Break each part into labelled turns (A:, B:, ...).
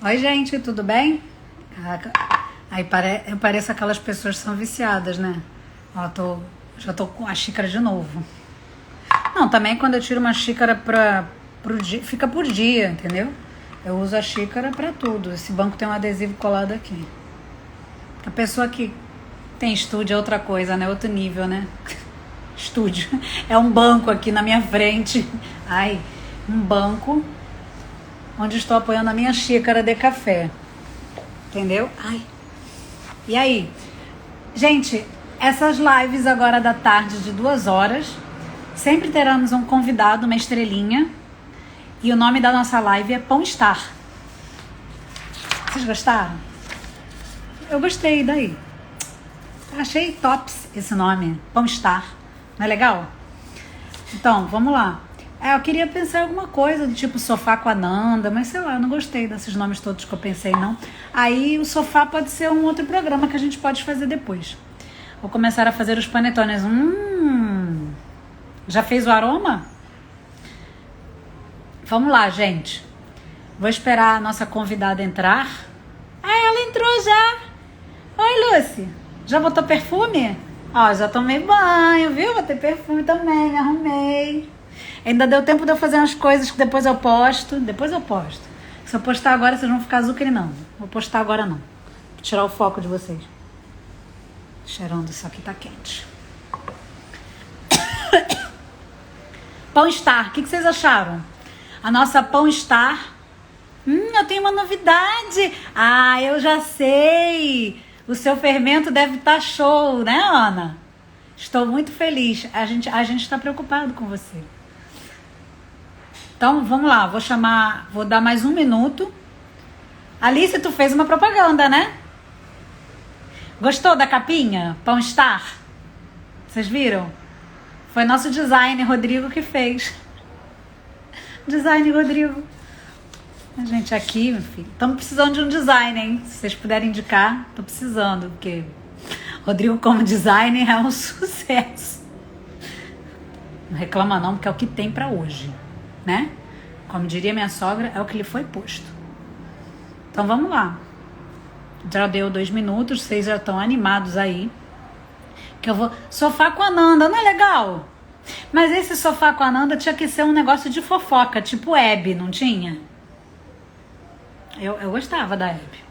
A: Oi, gente, tudo bem? Aí eu pareço aquelas pessoas que são viciadas, né? Ó, já tô com a xícara de novo. Não, também quando eu tiro uma xícara pro dia, fica por dia, entendeu? Eu uso a xícara pra tudo. Esse banco tem um adesivo colado aqui. A pessoa que tem estúdio é outra coisa, né? Outro nível, né? Estúdio. É um banco aqui na minha frente. Ai, um banco onde estou apoiando a minha xícara de café. Entendeu? Ai. E aí? Gente, essas lives agora da tarde de 2 horas, sempre teremos um convidado, uma estrelinha. E o nome da nossa live é Pão Estar. Vocês gostaram? Eu gostei daí. Achei tops esse nome, Pão Estar. Não é legal? Então, vamos lá. Eu queria pensar em alguma coisa do tipo sofá com a Nanda, mas sei lá, eu não gostei desses nomes todos que eu pensei, não. Aí o sofá pode ser um outro programa que a gente pode fazer depois. Vou começar a fazer os panetones. Já fez o aroma? Vamos lá, gente. Vou esperar a nossa convidada entrar. Ah, ela entrou já. Oi, Lucy. Já botou perfume? Ó, já tomei banho, viu? Botei perfume também, me arrumei. Ainda deu tempo de eu fazer umas coisas que depois eu posto. Se eu postar agora, vocês vão ficar azucrinando. Vou postar agora não. Vou tirar o foco de vocês. Cheirando, isso aqui tá quente. Pão Star, o que vocês acharam? A nossa Pão Star. Eu tenho uma novidade. Ah, eu já sei. O seu fermento deve estar show, né, Ana? Estou muito feliz. A gente está preocupado com você. Então, vamos lá. Vou dar mais 1 minuto. Alice, tu fez uma propaganda, né? Gostou da capinha? Pão Star? Vocês viram? Foi nosso designer, Rodrigo, que fez. Design, Rodrigo. A gente aqui, meu filho, estamos precisando de um design, hein? Se vocês puderem indicar, tô precisando, porque Rodrigo como designer é um sucesso. Não reclama não, porque é o que tem pra hoje, né? Como diria minha sogra, é o que lhe foi posto. Então vamos lá. Já deu 2 minutos, vocês já estão animados aí. Que eu vou... Sofá com a Nanda, não é legal? Mas esse sofá com a Nanda tinha que ser um negócio de fofoca, tipo Hebe, não tinha? Eu gostava da Hebe.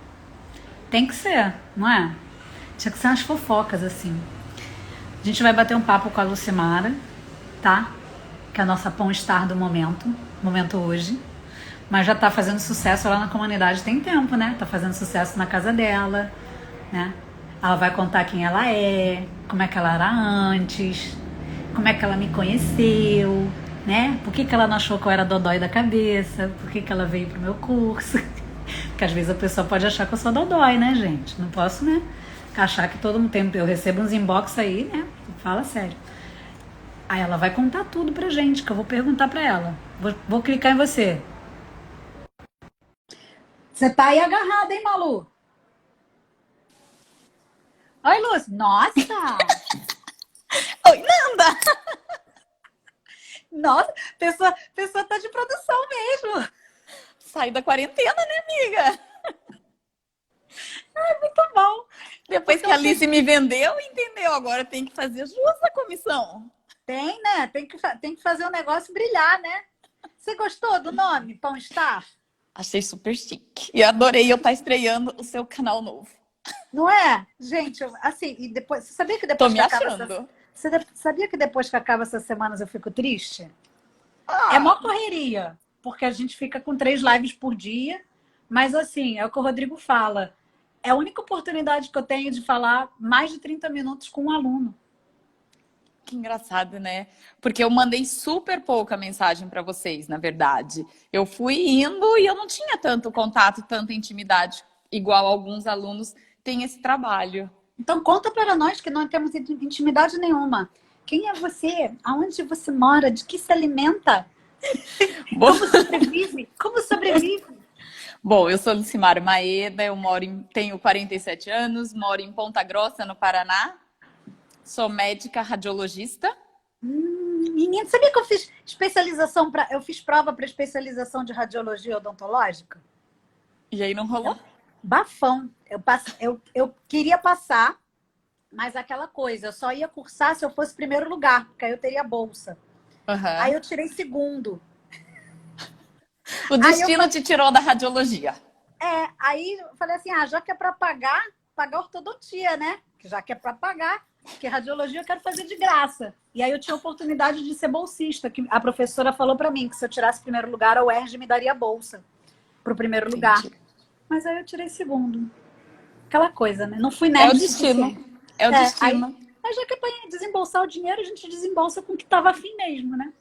A: Tem que ser, não é? Tinha que ser umas fofocas, assim. A gente vai bater um papo com a Lucimara, tá? Que é a nossa Pão Star do momento hoje. Mas já tá fazendo sucesso lá na comunidade tem tempo, né? Tá fazendo sucesso na casa dela, né? Ela vai contar quem ela é, como é que ela era antes, como é que ela me conheceu, né? Por que ela não achou que eu era dodói da cabeça, por que ela veio pro meu curso. Porque às vezes a pessoa pode achar que eu sou dodói, né, gente? Não posso, né? Achar que todo mundo tem... Eu recebo uns inbox aí, né? Fala sério. Aí ela vai contar tudo pra gente, que eu vou perguntar pra ela. Vou clicar em você. Você tá aí agarrada, hein, Malu? Oi, Lúcia. Nossa!
B: Oi, Nanda!
A: Nossa, pessoa tá de produção mesmo.
B: Sai da quarentena, né, amiga?
A: Ai, muito bom.
B: Depois que a Alice me vendeu, entendeu? Agora tem que fazer jus à comissão.
A: Tem, né? Tem que fazer o negócio brilhar, né? Você gostou do nome, Pão Star?
B: Achei super chique. E adorei eu estar estreando o seu canal novo.
A: Não é? Gente, assim, e depois... Você sabia que
B: Tô
A: depois
B: me
A: que acaba
B: achando.
A: Você sabia que depois que acaba essas semanas eu fico triste? É
B: Ah,
A: mó correria, porque a gente fica com 3 lives por dia, mas assim, é o que o Rodrigo fala. É a única oportunidade que eu tenho de falar mais de 30 minutos com um aluno.
B: que engraçado, né? Porque eu mandei super pouca mensagem para vocês, na verdade. Eu fui indo e eu não tinha tanto contato, tanta intimidade, igual alguns alunos têm esse trabalho.
A: Então conta para nós que não temos intimidade nenhuma. Quem é você? Aonde você mora? De que se alimenta?
B: Bom,
A: Como sobrevive? Como sobrevive?
B: Bom, eu sou Lucimara Maeda, tenho 47 anos, moro em Ponta Grossa, no Paraná. Sou médica radiologista.
A: Menina, sabia que eu fiz especialização eu fiz prova para especialização de radiologia odontológica?
B: E aí não rolou?
A: Bafão. Eu queria passar, mas aquela coisa, eu só ia cursar se eu fosse primeiro lugar, porque aí eu teria bolsa. Aí
B: Aham.
A: eu tirei segundo.
B: O
A: Aí eu
B: destino te tirou da radiologia.
A: aí eu falei assim, já que é para pagar ortodontia, né? Que já que é para pagar, porque radiologia eu quero fazer de graça. E aí eu tinha a oportunidade de ser bolsista, que a professora falou para mim que se eu tirasse primeiro lugar, a UERJ me daria bolsa pro primeiro lugar.
B: Entendi.
A: Mas aí eu tirei segundo. Aquela coisa, né? Não fui
B: É o
A: nerd o
B: destino.
A: suficiente.
B: É o
A: Aí
B: destino.
A: já que é para desembolsar o dinheiro, a gente desembolsa com o que estava afim mesmo, né?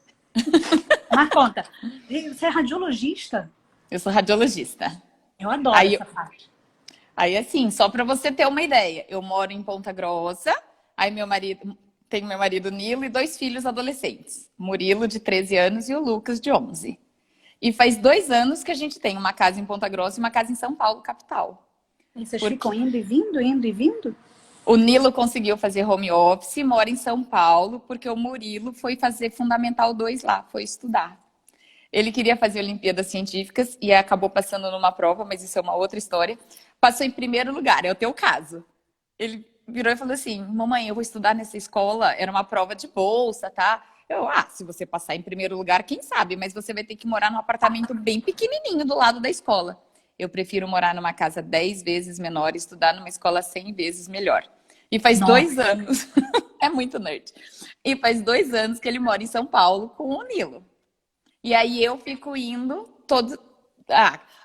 A: Mas conta, você é radiologista?
B: Eu sou radiologista.
A: Eu adoro
B: Aí,
A: essa parte.
B: aí assim, só para você ter uma ideia, eu moro em Ponta Grossa, aí tenho meu marido Nilo e 2 filhos adolescentes, Murilo de 13 anos e o Lucas de 11. E faz 2 anos que a gente tem uma casa em Ponta Grossa e uma casa em São Paulo, capital.
A: E vocês ficam
B: Porque
A: indo e vindo, indo e vindo?
B: o Nilo conseguiu fazer home office, mora em São Paulo, porque o Murilo foi fazer Fundamental 2 lá, foi estudar. Ele queria fazer Olimpíadas Científicas e acabou passando numa prova, mas isso é uma outra história. Passou em primeiro lugar, é o teu caso. Ele virou e falou assim: mamãe, eu vou estudar nessa escola, era uma prova de bolsa, tá? Se você passar em primeiro lugar, quem sabe, mas você vai ter que morar num apartamento bem pequenininho do lado da escola. Eu prefiro morar numa casa 10 vezes menor e estudar numa escola 100 vezes melhor. E faz
A: Nossa.
B: 2 anos, é muito nerd, e faz 2 anos que ele mora em São Paulo com o Nilo. E aí eu fico indo todo.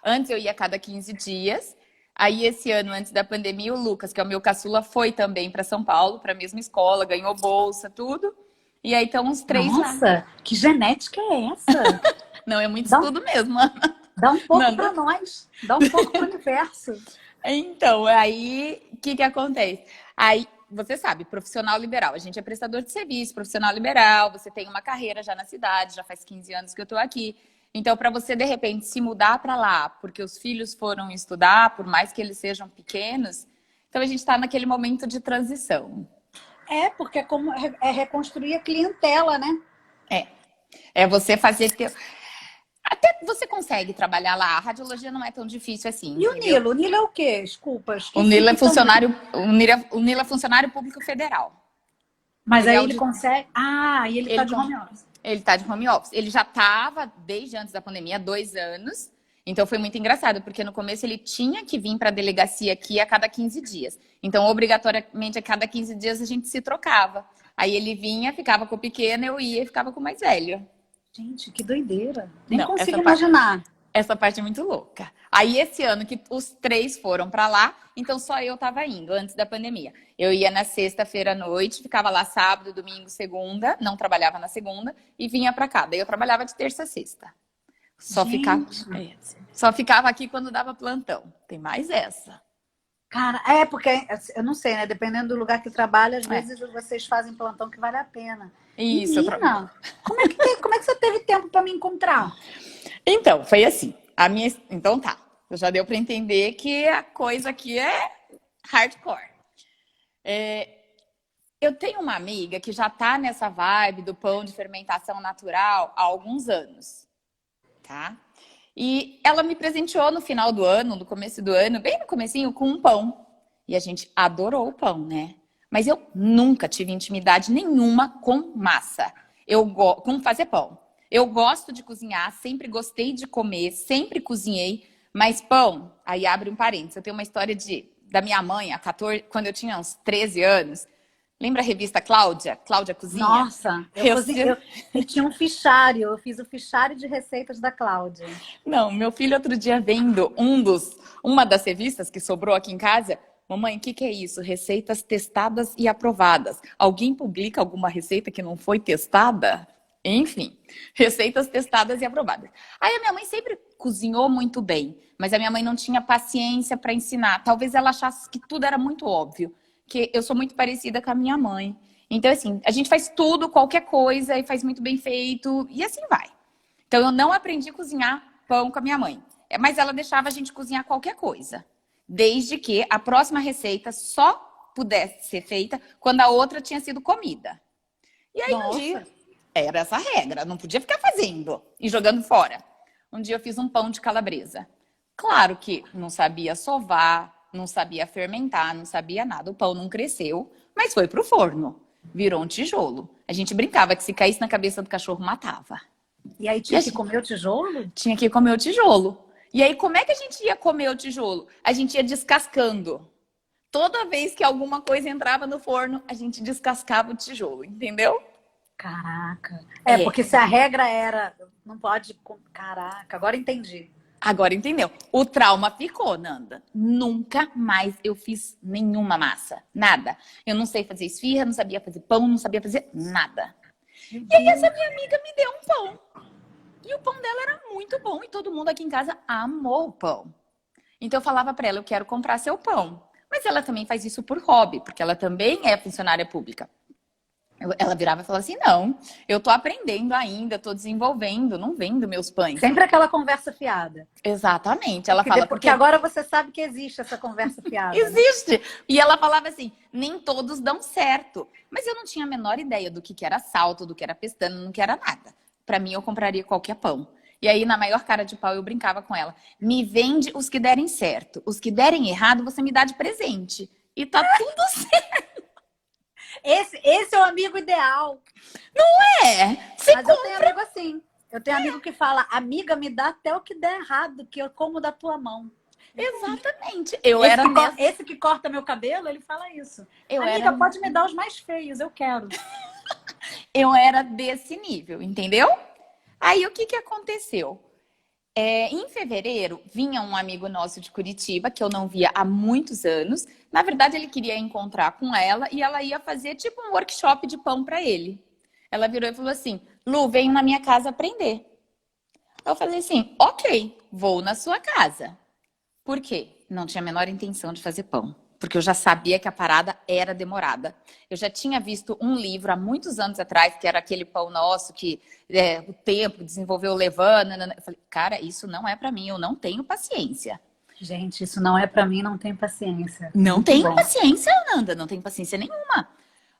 B: Antes eu ia a cada 15 dias. Aí esse ano, antes da pandemia, o Lucas, que é o meu caçula, foi também para São Paulo, para a mesma escola, ganhou bolsa, tudo. E aí estão os 3 lá.
A: Nossa, que genética é essa?
B: Não, é muito
A: Dá,
B: estudo mesmo.
A: dá um pouco
B: Não,
A: para nós, dá um pouco para o universo.
B: Então, aí, o que acontece? Aí, você sabe, profissional liberal, a gente é prestador de serviço, profissional liberal, você tem uma carreira já na cidade, já faz 15 anos que eu tô aqui. Então, para você, de repente, se mudar para lá, porque os filhos foram estudar, por mais que eles sejam pequenos, então a gente está naquele momento de transição.
A: Porque é reconstruir a clientela, né?
B: É você fazer... Até você consegue trabalhar lá, a radiologia não é tão difícil assim,
A: E o
B: entendeu?
A: Nilo? O Nilo é o quê? Desculpa,
B: O
A: esqueci
B: Nilo é
A: que também.
B: funcionário, o Nilo é funcionário público federal.
A: Mas
B: Ele
A: aí
B: é
A: ele consegue. E ele tá de home office.
B: Ele tá de home office. Ele já estava desde antes da pandemia, 2 anos. Então foi muito engraçado, porque no começo ele tinha que vir para a delegacia aqui a cada 15 dias. Então, obrigatoriamente, a cada 15 dias a gente se trocava. Aí ele vinha, ficava com o pequeno, eu ia e ficava com o mais velho.
A: Gente, que doideira. Nem
B: Não,
A: consigo imaginar.
B: Essa parte é muito louca. Aí esse ano que os 3 foram para lá, então só eu tava indo antes da pandemia. Eu ia na sexta-feira à noite, ficava lá sábado, domingo, segunda, não trabalhava na segunda e vinha para cá. Daí eu trabalhava de terça a sexta. Só ficava aqui quando dava plantão. Tem mais essa.
A: Cara, porque eu não sei, né? Dependendo do lugar que trabalha, às vezes vocês fazem plantão que vale a pena.
B: Isso.
A: Menina, como é que você teve tempo para me encontrar?
B: Então, foi assim. Então tá. Já deu para entender que a coisa aqui é hardcore. Eu tenho uma amiga que já tá nessa vibe do pão de fermentação natural há alguns anos, tá? E ela me presenteou no final do ano, no começo do ano, bem no comecinho, com um pão. E a gente adorou o pão, né? Mas eu nunca tive intimidade nenhuma com massa. Com fazer pão. Eu gosto de cozinhar, sempre gostei de comer, sempre cozinhei, mas pão, aí abre um parênteses. Eu tenho uma história da minha mãe, quando eu tinha uns 13 anos. Lembra a revista Cláudia? Cláudia Cozinha?
A: Nossa, eu tinha um fichário, eu fiz o fichário de receitas da Cláudia.
B: Não, meu filho outro dia vendo uma das revistas que sobrou aqui em casa. Mamãe, o que é isso? Receitas testadas e aprovadas. Alguém publica alguma receita que não foi testada? Enfim, receitas testadas e aprovadas. Aí a minha mãe sempre cozinhou muito bem, mas a minha mãe não tinha paciência para ensinar. Talvez ela achasse que tudo era muito óbvio, que eu sou muito parecida com a minha mãe. Então, assim, a gente faz tudo, qualquer coisa, e faz muito bem feito, e assim vai. Então, eu não aprendi a cozinhar pão com a minha mãe, mas ela deixava a gente cozinhar qualquer coisa, desde que a próxima receita só pudesse ser feita quando a outra tinha sido comida. E aí, um dia, era essa regra, não podia ficar fazendo e jogando fora. Um dia eu fiz um pão de calabresa. Claro que não sabia sovar, não sabia fermentar, não sabia nada. O pão não cresceu, mas foi pro forno. Virou um tijolo. A gente brincava que se caísse na cabeça do cachorro, matava.
A: E aí
B: E a
A: tinha que
B: gente
A: comer o tijolo?
B: tinha que comer o tijolo. E aí, como é que a gente ia comer o tijolo? A gente ia descascando. Toda vez que alguma coisa entrava no forno, a gente descascava o tijolo, entendeu?
A: Caraca.
B: É,
A: Porque se a regra era, não pode. Caraca, agora entendi.
B: agora entendeu. O trauma ficou, Nanda. Nunca mais eu fiz nenhuma massa. Nada. Eu não sei fazer esfirra, não sabia fazer pão, não sabia fazer nada.
A: Meu
B: E aí essa
A: Deus.
B: minha amiga me deu um pão. E o pão dela era muito bom e todo mundo aqui em casa amou o pão. Então eu falava pra ela, eu quero comprar seu pão. Mas ela também faz isso por hobby, porque ela também é funcionária pública. Ela virava e falava assim, não, eu tô aprendendo ainda, tô desenvolvendo, não vendo meus pães.
A: Sempre aquela conversa fiada.
B: Exatamente. Ela
A: Porque,
B: fala,
A: porque agora você sabe que existe essa conversa fiada, né?
B: existe. E ela falava assim, nem todos dão certo. Mas eu não tinha a menor ideia do que era salto, do que era pestana, não que era nada. Pra mim, eu compraria qualquer pão. E aí, na maior cara de pau, eu brincava com ela. Me vende os que derem certo. Os que derem errado, você me dá de presente. E tá tudo certo.
A: Esse é o amigo ideal.
B: Você
A: Mas eu tenho amigo assim. Eu tenho amigo que fala, amiga, me dá até o que der errado, que eu como da tua mão.
B: exatamente. Eu era nessa.
A: Esse que corta meu cabelo, ele fala isso.
B: Eu
A: Amiga,
B: era,
A: pode me dar os mais feios, eu quero.
B: eu era desse nível, entendeu? Aí o que que aconteceu? Em fevereiro, vinha um amigo nosso de Curitiba, que eu não via há muitos anos. Na verdade, ele queria encontrar com ela e ela ia fazer tipo um workshop de pão para ele. Ela virou e falou assim: Lu, vem na minha casa aprender. Eu falei assim: ok, vou na sua casa. Por quê? Não tinha a menor intenção de fazer pão. Porque eu já sabia que a parada era demorada. Eu já tinha visto um livro há muitos anos atrás, que era aquele pão nosso que o tempo desenvolveu levando. Eu falei, cara, isso não é pra mim, eu não tenho paciência.
A: Gente, isso não é pra mim, não tem paciência.
B: Não
A: Muito
B: tenho
A: bom.
B: paciência, Nanda, não tenho paciência nenhuma.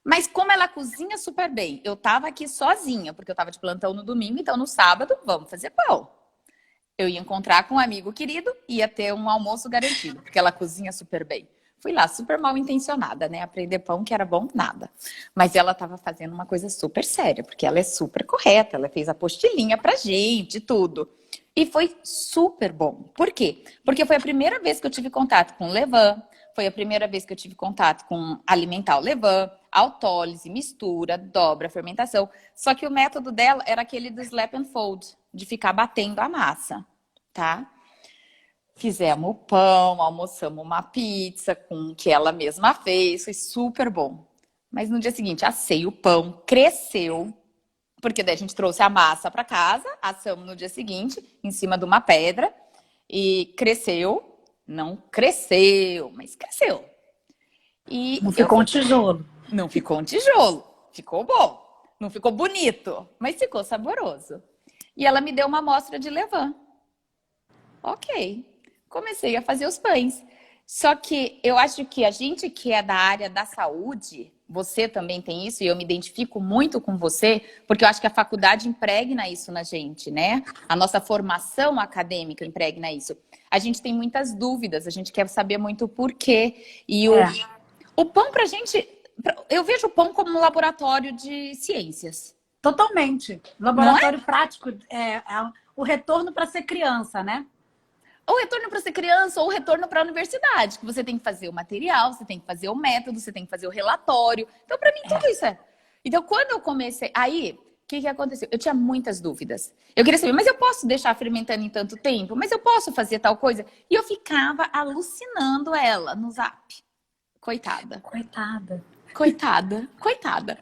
B: Mas como ela cozinha super bem, eu tava aqui sozinha, porque eu tava de plantão no domingo, então no sábado, vamos fazer pão. Eu ia encontrar com um amigo querido, ia ter um almoço garantido, porque ela cozinha super bem. Fui lá, super mal intencionada, né? Aprender pão que era bom, nada. Mas ela estava fazendo uma coisa super séria, porque ela é super correta, ela fez a apostilinha pra gente, tudo. E foi super bom. Por quê? Porque foi a primeira vez que eu tive contato com levain, foi a primeira vez que eu tive contato com alimentar o levain, autólise, mistura, dobra, fermentação. Só que o método dela era aquele do slap and fold, de ficar batendo a massa, tá? Fizemos o pão, almoçamos uma pizza com o que ela mesma fez, foi super bom. Mas no dia seguinte, assei o pão, cresceu, porque daí a gente trouxe a massa para casa, assamos no dia seguinte, em cima de uma pedra, e cresceu, não cresceu, mas cresceu. E
A: Não ficou um tijolo.
B: não ficou um tijolo, ficou bom. Não ficou bonito, mas ficou saboroso. E ela me deu uma amostra de levain. Ok. Comecei a fazer os pães. Só que eu acho que a gente que é da área da saúde, você também tem isso, e eu me identifico muito com você, porque eu acho que a faculdade impregna isso na gente, né? A nossa formação acadêmica impregna isso. A gente tem muitas dúvidas, a gente quer saber muito o porquê. E o pão pra gente, eu vejo o pão como um laboratório de ciências.
A: Totalmente. Laboratório prático é o retorno para ser criança, né?
B: Ou retorno para ser criança, ou retorno para a universidade, que você tem que fazer o material, você tem que fazer o método, você tem que fazer o relatório. Então, para mim, tudo isso é. Então, quando eu comecei. Aí, o que aconteceu? Eu tinha muitas dúvidas. Eu queria saber, mas eu posso deixar fermentando em tanto tempo? Mas eu posso fazer tal coisa? E eu ficava alucinando ela no Zap. Coitada.
A: Coitada.
B: Coitada, coitada.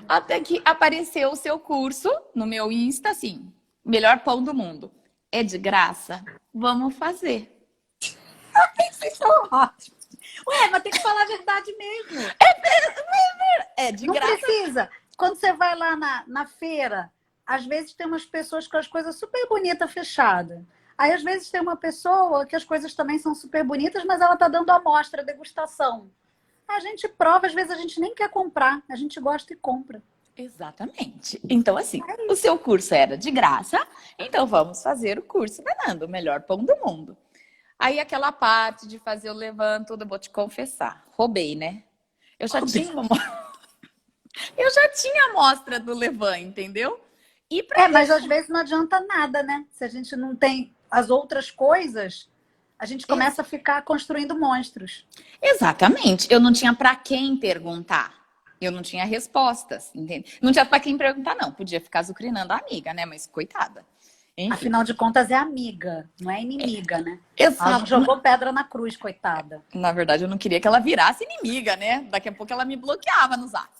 B: Até que apareceu o seu curso no meu Insta, assim, melhor pão do mundo. É de graça? Vamos fazer.
A: Vocês são ótimos. Ué, mas tem que falar a verdade mesmo.
B: É de
A: Não
B: graça.
A: precisa. Quando você vai lá na feira, às vezes tem umas pessoas com as coisas super bonitas fechadas. Aí, às vezes, tem uma pessoa que as coisas também são super bonitas, mas ela tá dando amostra, degustação. A gente prova, às vezes a gente nem quer comprar. A gente gosta e compra.
B: Exatamente. Então, assim, o seu curso era de graça, então vamos fazer o curso da Nanda, o melhor pão do mundo. Aí aquela parte de fazer o levanto, tudo, eu vou te confessar, roubei, né? Eu já tinha eu já tinha a amostra do Levan, entendeu? E para
A: Mas às vezes não adianta nada, né? Se a gente não tem as outras coisas, a gente começa a ficar construindo monstros.
B: Exatamente. Eu não tinha para quem perguntar. Eu não tinha respostas, entende? Não tinha para quem perguntar, não. Podia ficar azucrinando a amiga, né? Mas coitada. Enfim.
A: Afinal de contas, é amiga, não é inimiga, né?
B: Exato.
A: Ela não jogou pedra na cruz, coitada.
B: Na verdade, eu não queria que ela virasse inimiga, né? Daqui a pouco ela me bloqueava no Zap.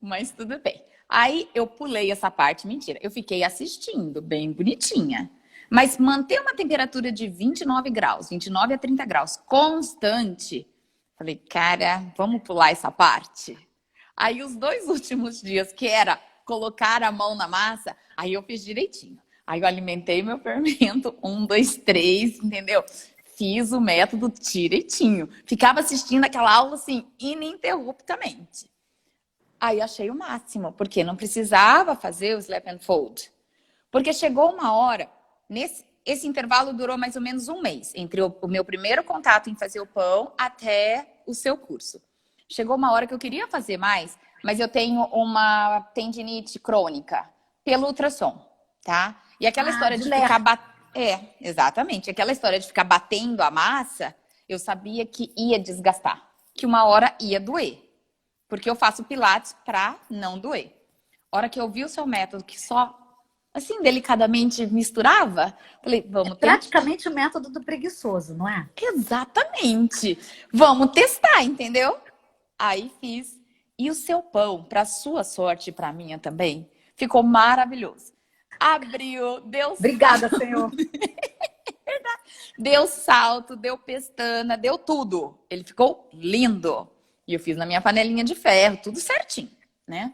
B: Mas tudo bem. Aí eu pulei essa parte, mentira. Eu fiquei assistindo, bem bonitinha. Mas manter uma temperatura de 29 graus, 29 a 30 graus, constante. Falei, cara, vamos pular essa parte? Aí os 2 últimos dias, que era colocar a mão na massa, aí eu fiz direitinho. Aí eu alimentei meu fermento, 1, 2, 3, entendeu? Fiz o método direitinho. Ficava assistindo aquela aula, assim, ininterruptamente. Aí achei o máximo, porque não precisava fazer o slap and fold. Porque chegou uma hora, esse intervalo durou mais ou menos 1 mês, entre o meu primeiro contato em fazer o pão até o seu curso. Chegou uma hora que eu queria fazer mais, mas eu tenho uma tendinite crônica pelo ultrassom, tá? E aquela história de ficar exatamente. Aquela história de ficar batendo a massa, eu sabia que ia desgastar, que uma hora ia doer. Porque eu faço pilates pra não doer. A hora que eu vi o seu método que só, assim, delicadamente misturava, falei, vamos testar.
A: Praticamente o método do preguiçoso, não é?
B: Exatamente. Vamos testar, entendeu? Aí fiz. E o seu pão, pra sua sorte e pra minha também, ficou maravilhoso. Abriu, deu
A: Obrigada, Senhor.
B: Deu salto, deu pestana, deu tudo. Ele ficou lindo. E eu fiz na minha panelinha de ferro, tudo certinho, né?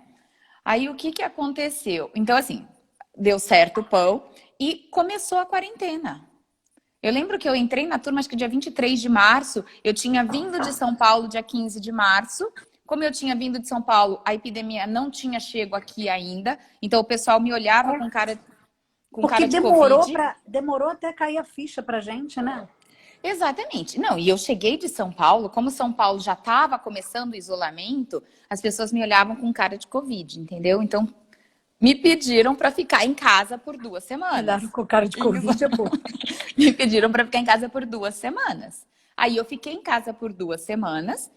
B: Aí o que aconteceu? Então, assim, deu certo o pão e começou a quarentena. Eu lembro que eu entrei na turma, acho que dia 23 de março, eu tinha vindo de São Paulo dia 15 de março. Como eu tinha vindo de São Paulo, a epidemia não tinha chego aqui ainda, então o pessoal me olhava com cara de Covid.
A: Demorou até cair a ficha pra gente, né?
B: Exatamente. Não, e eu cheguei de São Paulo, como São Paulo já estava começando o isolamento, as pessoas me olhavam com cara de Covid, entendeu? Então, me pediram para ficar em casa por 2 semanas.
A: Olharam com cara de Covid, é bom.
B: Me pediram para ficar em casa por 2 semanas. Aí eu fiquei em casa por 2 semanas.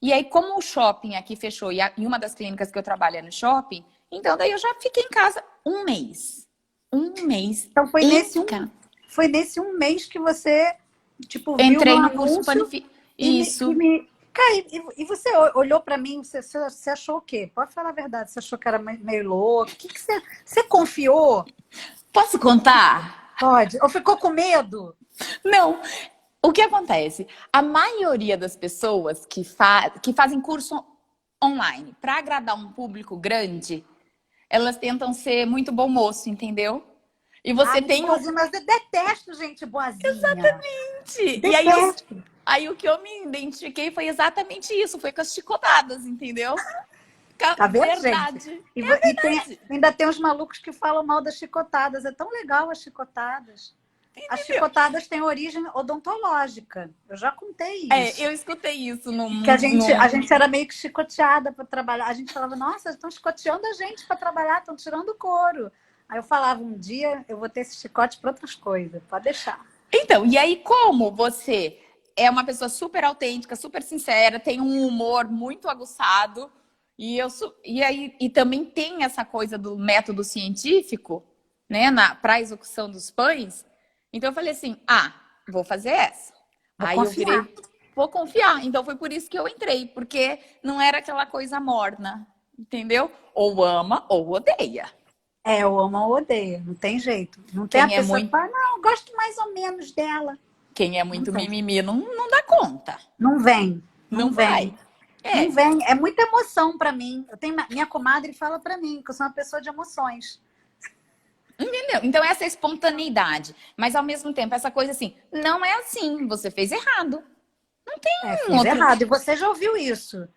B: E aí, como o shopping aqui fechou, e uma das clínicas que eu trabalho é no shopping, então daí eu já fiquei em casa 1 mês. 1 mês.
A: Então foi nesse 1 mês que você, tipo, viu
B: entrei
A: um
B: no curso
A: anúncio
B: Panifique. Isso.
A: Cara, e você olhou pra mim, você achou o quê? Pode falar a verdade, você achou que era meio louco? O que você confiou?
B: Posso contar?
A: Pode. Ou ficou com medo?
B: Não. O que acontece? A maioria das pessoas que fazem curso online para agradar um público grande, elas tentam ser muito bom moço, entendeu? E você tem
A: boazinha, mas eu detesto gente boazinha.
B: Exatamente.
A: Detesto.
B: E aí o que eu me identifiquei foi exatamente isso, foi com as chicotadas, entendeu?
A: Tá vendo,
B: verdade.
A: gente? Ainda tem os malucos que falam mal das chicotadas. É tão legal as chicotadas. Entendeu? As chicotadas têm origem odontológica. Eu já contei isso.
B: Eu escutei isso
A: Que a gente era meio que chicoteada para trabalhar. A gente falava, nossa, estão chicoteando a gente para trabalhar, estão tirando o couro. Aí eu falava, um dia eu vou ter esse chicote para outras coisas. Pode deixar.
B: Então, e aí como você é uma pessoa super autêntica, super sincera, tem um humor muito aguçado, e também tem essa coisa do método científico, né, para a execução dos pães. Então eu falei assim, vou fazer essa. Aí eu virei, vou confiar. Então foi por isso que eu entrei, porque não era aquela coisa morna, entendeu? Ou ama ou odeia.
A: Eu amo ou odeio, não tem jeito. Não tem a pessoa que fala, não, eu gosto mais ou menos dela.
B: Quem é muito mimimi não dá conta.
A: Não vem.
B: Não vai.
A: Não vem. É muita emoção pra mim. Minha comadre fala pra mim que eu sou uma pessoa de emoções.
B: Entendeu? Então essa espontaneidade. Mas ao mesmo tempo, essa coisa assim, não é assim, você fez errado. Não tem
A: fiz errado. E você já ouviu isso.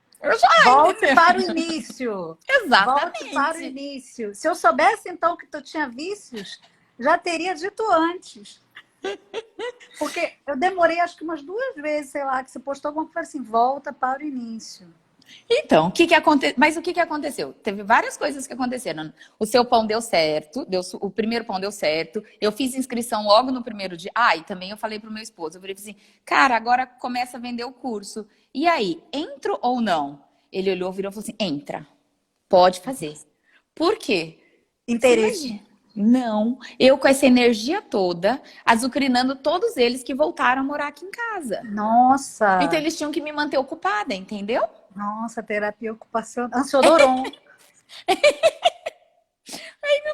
B: Volte
A: para o início.
B: Exatamente.
A: Volte para o início. Se eu soubesse, então, que tu tinha vícios, já teria dito antes. Porque eu demorei acho que umas 2 vezes, sei lá, que você postou alguma coisa assim, volta para o início.
B: Então, mas o que aconteceu? Teve várias coisas que aconteceram. O seu pão deu certo, o primeiro pão deu certo. Eu fiz inscrição logo no primeiro dia. Ah, e também eu falei pro meu esposo, eu falei assim, cara, agora começa a vender o curso. E aí, entro ou não? Ele olhou, virou e falou assim, entra, pode fazer. Por quê? Você
A: Interesse.
B: imagina? Não, eu com essa energia toda, azucrinando todos eles que voltaram a morar aqui em casa. Então
A: Nossa,
B: eles tinham que me manter ocupada, entendeu?
A: nossa, terapia ocupacional. Ansiodoron.
B: Meu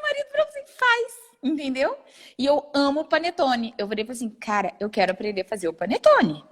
B: marido falou assim, faz, entendeu? E eu amo panetone. Eu falei assim, cara, eu quero aprender a fazer o panetone.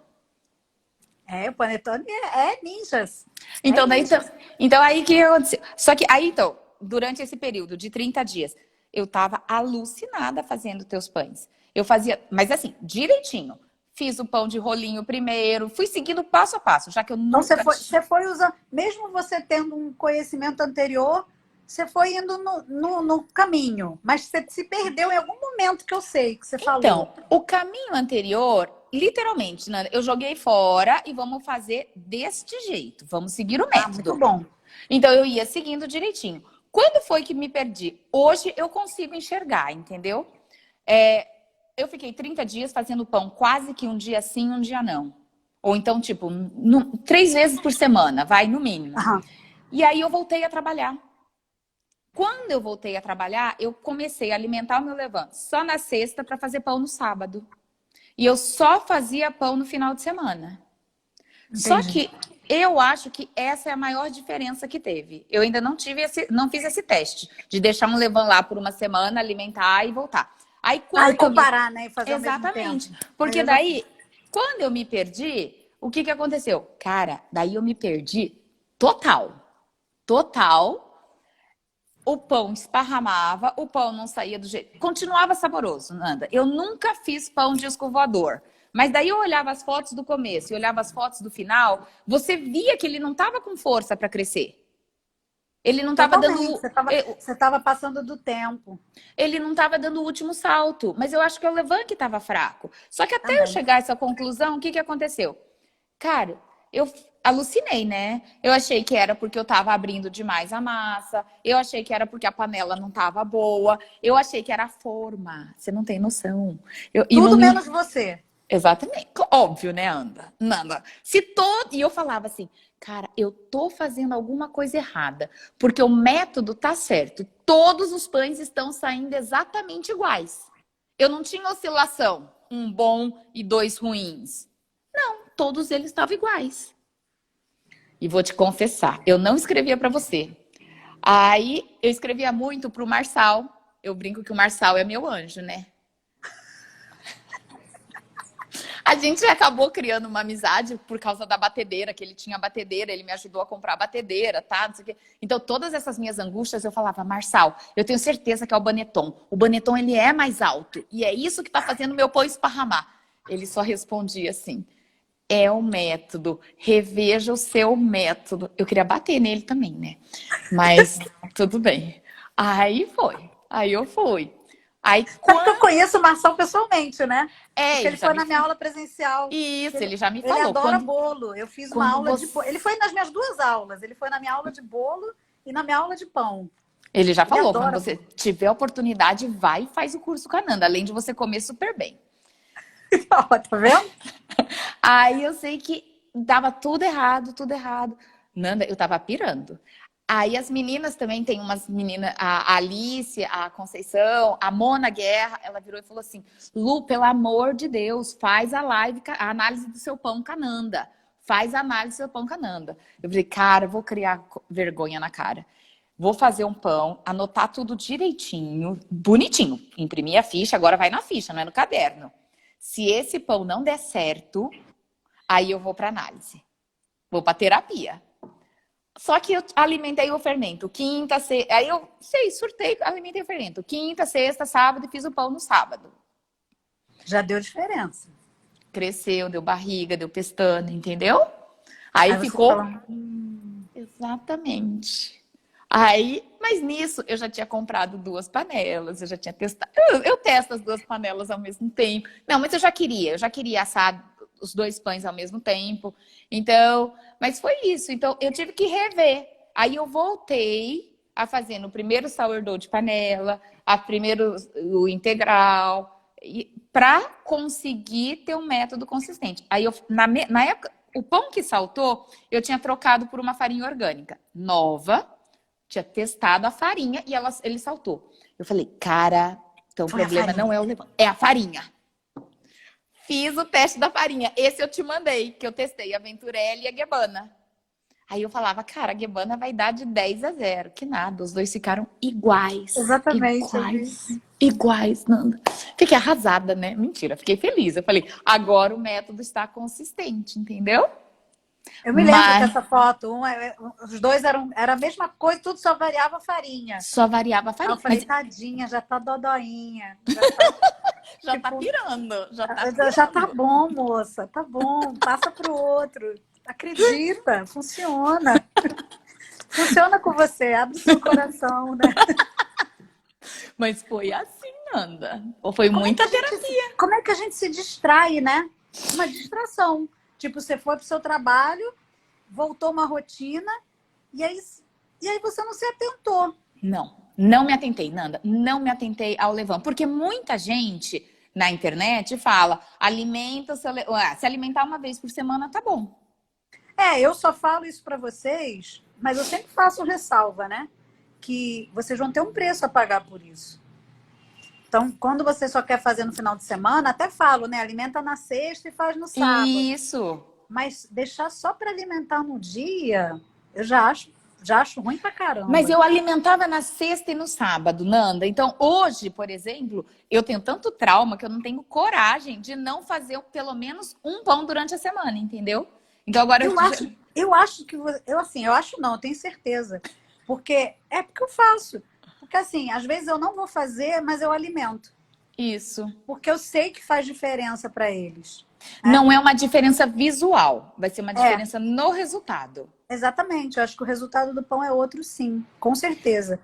A: É, o Panetone é ninjas. É
B: Então,
A: ninjas.
B: então aí o que aconteceu? Só que aí, então, durante esse período de 30 dias, eu tava alucinada fazendo teus pães. Eu fazia, mas assim, direitinho. Fiz o pão de rolinho primeiro, fui seguindo passo a passo, já que eu
A: Então
B: nunca
A: você foi usando, mesmo você tendo um conhecimento anterior, você foi indo no caminho, mas você se perdeu em algum momento que eu sei que você falou.
B: Então, o caminho anterior, literalmente, Nanda, eu joguei fora e vamos fazer deste jeito. Vamos seguir o
A: Ah, muito
B: método.
A: bom.
B: Então, eu ia seguindo direitinho. Quando foi que me perdi? Hoje eu consigo enxergar, entendeu? Eu fiquei 30 dias fazendo pão quase que um dia sim, um dia não. Ou então, tipo, 3 vezes por semana, vai, no mínimo.
A: Aham.
B: E aí eu voltei a trabalhar. Quando eu voltei a trabalhar, eu comecei a alimentar o meu levante só na sexta para fazer pão no sábado. E eu só fazia pão no final de semana. Só
A: Entendi.
B: que eu acho que essa é a maior diferença que teve. Eu ainda não fiz esse teste de deixar um levan lá por uma semana, alimentar e voltar. Aí
A: Ah, e
B: quando eu me...
A: comparar, né? E fazer ao mesmo tempo.
B: Exatamente.
A: Aí
B: Porque
A: eu já fiz.
B: daí, quando eu me perdi, o que aconteceu? Cara, daí eu me perdi total. Total. O pão esparramava, o pão não saía do jeito. Continuava saboroso, Nanda. Eu nunca fiz pão de disco voador. Mas daí eu olhava as fotos do começo e olhava as fotos do final, você via que ele não estava com força para crescer. Ele não estava
A: Totalmente.
B: dando.
A: Você tava passando do tempo
B: Ele não estava dando o último salto. Mas eu acho que é o Levan que estava fraco. Só que até eu
A: também.
B: chegar a essa conclusão, o que aconteceu? Cara, eu alucinei, né? Eu achei que era porque eu tava abrindo demais a massa. Eu achei que era porque a panela não tava boa. Eu achei que era a forma. Você não tem noção. E
A: Tudo
B: não,
A: menos você.
B: exatamente. Óbvio, né, Nanda? Se todo... E eu falava assim, cara, eu tô fazendo alguma coisa errada. Porque o método tá certo. Todos os pães estão saindo exatamente iguais. Eu não tinha oscilação. Um bom e dois ruins. Todos eles estavam iguais. E vou te confessar, eu não escrevia para você. Aí eu escrevia muito pro Marçal. Eu brinco que o Marçal é meu anjo, né? A gente acabou criando uma amizade por causa da batedeira, que ele tinha batedeira, ele me ajudou a comprar a batedeira, tá? Não sei o quê. Então, todas essas minhas angústias, eu falava, Marçal, eu tenho certeza que é o Baneton. O Baneton, ele é mais alto. E é isso que tá fazendo meu pão esparramar. Ele só respondia assim, é o método, reveja o seu método. Eu queria bater nele também, né? Mas tudo bem. Aí eu fui. Aí
A: Sabe que eu
B: quando...
A: conheço o Marçal pessoalmente, né? Porque
B: Ele
A: ele
B: já
A: foi
B: me
A: na minha
B: falou.
A: aula presencial.
B: Isso,
A: Ele,
B: ele já me
A: ele
B: falou.
A: adora bolo. Eu fiz uma
B: Quando
A: aula de
B: você...
A: bolo. Ele foi nas minhas 2 aulas. Ele foi na minha aula de bolo e na minha aula de pão.
B: Ele já
A: Ele
B: falou, quando
A: adora
B: você
A: bolo.
B: tiver oportunidade, vai e faz o curso com a Nanda, além de você comer super bem.
A: Ó, tá vendo?
B: Aí eu sei que dava tudo errado, tudo errado. Nanda, eu tava pirando. Aí as meninas também, tem umas meninas, a Alice, a Conceição, a Mona Guerra, ela virou e falou assim, Lu, pelo amor de Deus, faz a live, a análise do seu pão cananda. Faz a análise do seu pão cananda. Eu falei, cara, eu vou criar vergonha na cara. Vou fazer um pão, anotar tudo direitinho, bonitinho. Imprimir a ficha, agora vai na ficha, não é no caderno. Se esse pão não der certo, aí eu vou para análise. Vou para terapia. Só que eu alimentei o fermento. Quinta, sexta... Aí eu, surtei, alimentei o fermento. Quinta, sexta, sábado e fiz o pão no sábado.
A: Já deu diferença.
B: Cresceu, deu barriga, deu pestana, entendeu? Aí
A: Aí você
B: ficou...
A: fala,
B: Exatamente. Aí, mas nisso eu já tinha comprado 2 panelas, eu já tinha testado. Eu testo as 2 panelas ao mesmo tempo. Não, mas eu já queria assar os 2 pães ao mesmo tempo. Então, mas foi isso. Então, eu tive que rever. Aí eu voltei a fazer no primeiro sourdough de panela, a primeiro o integral, para conseguir ter um método consistente. Aí eu, na época, o pão que saltou, eu tinha trocado por uma farinha orgânica nova. Tinha testado a farinha e ele saltou. Eu falei, cara, então o
A: Foi a
B: problema não
A: farinha.
B: é o levain, é a farinha. Fiz o teste da farinha. Esse eu te mandei, que eu testei a Venturelli e a Guebana. Aí eu falava, cara, a Guebana vai dar de 10-0. Que nada, os dois ficaram iguais.
A: Exatamente, eu vi.
B: Iguais. Iguais, Nanda. Fiquei arrasada, né? Mentira, fiquei feliz. Eu falei, agora o método está consistente, entendeu?
A: Eu me lembro
B: Mas
A: dessa foto. Os dois era a mesma coisa, tudo só variava a farinha.
B: só variava a
A: Aí eu
B: farinha.
A: falei,
B: Mas
A: tadinha, já tá dodóinha. Já tá,
B: já tá
A: tipo,
B: pirando, já tá
A: já tá
B: pirando.
A: bom, moça. Tá bom, passa pro outro. Acredita, funciona. Funciona com você, abre seu coração, né?
B: Mas foi assim, Nanda. Ou foi
A: Como é que
B: muita
A: a gente,
B: terapia.
A: como é que a gente se distrai, né? Uma distração. Tipo, você foi pro seu trabalho, voltou uma rotina, e aí você não se atentou.
B: Não me atentei, Nanda. Não me atentei ao levain. Porque muita gente na internet fala, alimenta o seu se alimentar uma vez por semana, tá bom.
A: Eu só falo isso para vocês, mas eu sempre faço ressalva, né? Que vocês vão ter um preço a pagar por isso. Então, quando você só quer fazer no final de semana, até falo, né? Alimenta na sexta e faz no sábado.
B: Isso.
A: Mas deixar só para alimentar no dia, eu já acho ruim pra
B: Mas
A: caramba.
B: eu alimentava na sexta e no sábado, Nanda. Então, hoje, por exemplo, eu tenho tanto trauma que eu não tenho coragem de não fazer pelo menos um pão durante a semana, entendeu? Então agora
A: Eu acho que eu acho não, eu tenho certeza. Porque eu faço. Porque assim, às vezes eu não vou fazer, mas eu alimento.
B: isso.
A: Porque eu sei que faz diferença para eles.
B: Não é uma diferença visual, vai ser uma
A: É,
B: diferença no resultado.
A: exatamente. Eu acho que o resultado do pão é outro, sim, com certeza.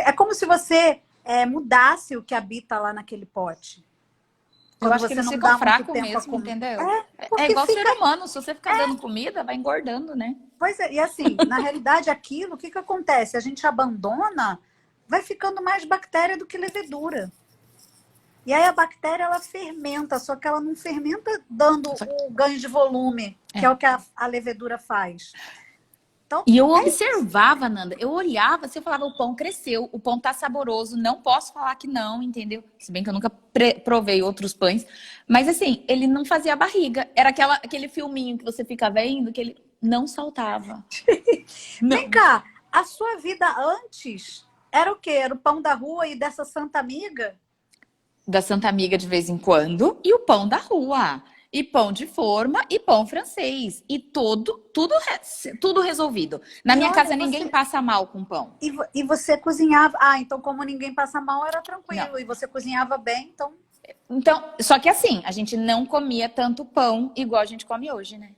A: É como se você mudasse o que habita lá naquele pote.
B: Eu
A: Quando
B: acho que
A: você
B: eles
A: não
B: ficam
A: dá muito
B: fracos
A: tempo a
B: mesmo,
A: comer.
B: entendeu? É
A: Porque
B: igual ser
A: fica.
B: humano, se você ficar dando comida, vai engordando, né?
A: Pois é, e assim, na realidade, aquilo, o que que acontece? A gente abandona, vai ficando mais bactéria do que levedura. E aí a bactéria, ela fermenta, só que ela não fermenta dando o ganho de volume, que é o que a levedura faz. Então,
B: E eu observava, Nanda, eu olhava, assim, eu falava, o pão cresceu, o pão tá saboroso, não posso falar que não, entendeu? Se bem que eu nunca provei outros pães, mas assim, ele não fazia barriga, era aquele filminho que você fica vendo, que ele não saltava.
A: vem
B: Não.
A: cá, a sua vida antes era o quê? Era o pão da rua e dessa santa amiga?
B: Da Santa Amiga de vez em quando, e o pão da rua. E pão de forma e pão francês. E tudo resolvido. Na
A: E
B: minha
A: olha,
B: casa ninguém passa mal com pão.
A: e você cozinhava. Ah, então como ninguém passa mal, era
B: Não.
A: tranquilo. E você cozinhava bem, então.
B: Então, só que assim, a gente não comia tanto pão igual a gente come hoje, né?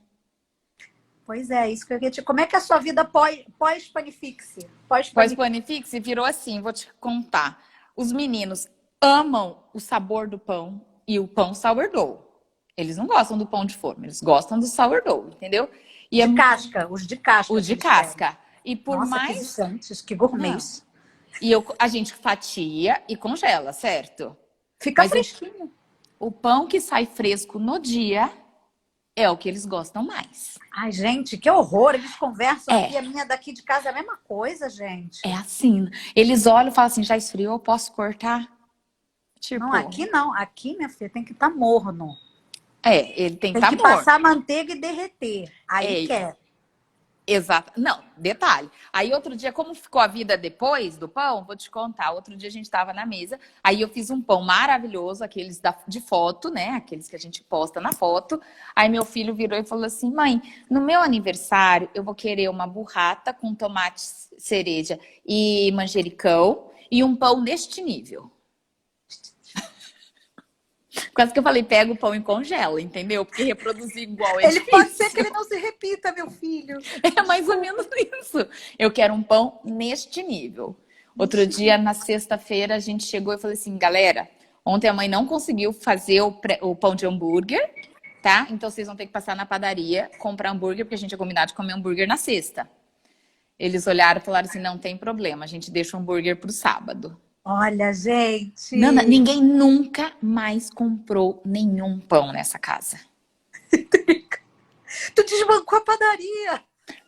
A: Pois é, isso que eu queria te. Como é que é a sua vida pós-panifixe? Pós-panifixe.
B: Pós-Panifix virou assim, vou te contar. Os meninos amam o sabor do pão e o pão sourdough. Eles não gostam do pão de forma, eles gostam do sourdough, entendeu? E é
A: De casca, os de casca
B: o
A: que
B: de
A: eles querem.
B: casca. E por
A: Nossa, que
B: mais
A: viciantes, que
B: não.
A: gourmets.
B: E a gente fatia e congela, certo?
A: Fica
B: Mas
A: fresquinho.
B: o pão que sai fresco no dia é o que eles gostam mais.
A: Ai, gente, que horror. Eles conversam aqui,
B: É,
A: a minha daqui de casa é a mesma coisa, gente.
B: é assim. Eles olham e falam assim: já esfriou, posso cortar?
A: Não,
B: Tipo,
A: aqui não. Aqui, minha filha, tem que estar morno.
B: ele tem que
A: Tem
B: estar
A: que
B: morno.
A: passar manteiga e derreter. Aí
B: É,
A: quer.
B: exato. Não, detalhe. Aí outro dia, como ficou a vida depois do pão, vou te contar. Outro dia a gente estava na mesa, aí eu fiz um pão maravilhoso, aqueles de foto, né? Aqueles que a gente posta na foto. Aí meu filho virou e falou assim: mãe, no meu aniversário eu vou querer uma burrata com tomate cereja e manjericão e um pão deste nível. Quase que eu falei, pega o pão e congela, entendeu? Porque reproduzir igual é
A: Ele
B: difícil.
A: pode ser que ele não se repita, meu filho.
B: É mais ou menos isso. Eu quero um pão neste nível. Outro dia, na sexta-feira, a gente chegou e falou assim, galera, ontem a mãe não conseguiu fazer o pão de hambúrguer, tá? Então vocês vão ter que passar na padaria, comprar hambúrguer, porque a gente é combinado de comer hambúrguer na sexta. Eles olharam e falaram assim, não tem problema, a gente deixa o hambúrguer pro sábado.
A: Olha, gente.
B: Nana, ninguém nunca mais comprou nenhum pão nessa casa.
A: Tu desbancou a padaria.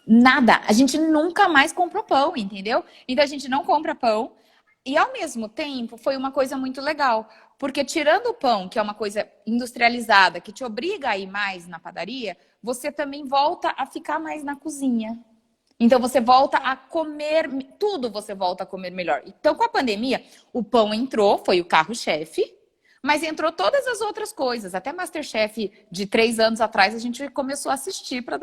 B: Nada. A gente nunca mais comprou pão, entendeu? Então a gente não compra pão. E ao mesmo tempo foi uma coisa muito legal. Porque tirando o pão, que é uma coisa industrializada, que te obriga a ir mais na padaria, você também volta a ficar mais na cozinha. Então você volta a comer, tudo você volta a comer melhor. Então com a pandemia, o pão entrou, foi o carro-chefe, mas entrou todas as outras coisas. Até MasterChef de 3 anos atrás a gente começou a assistir
A: para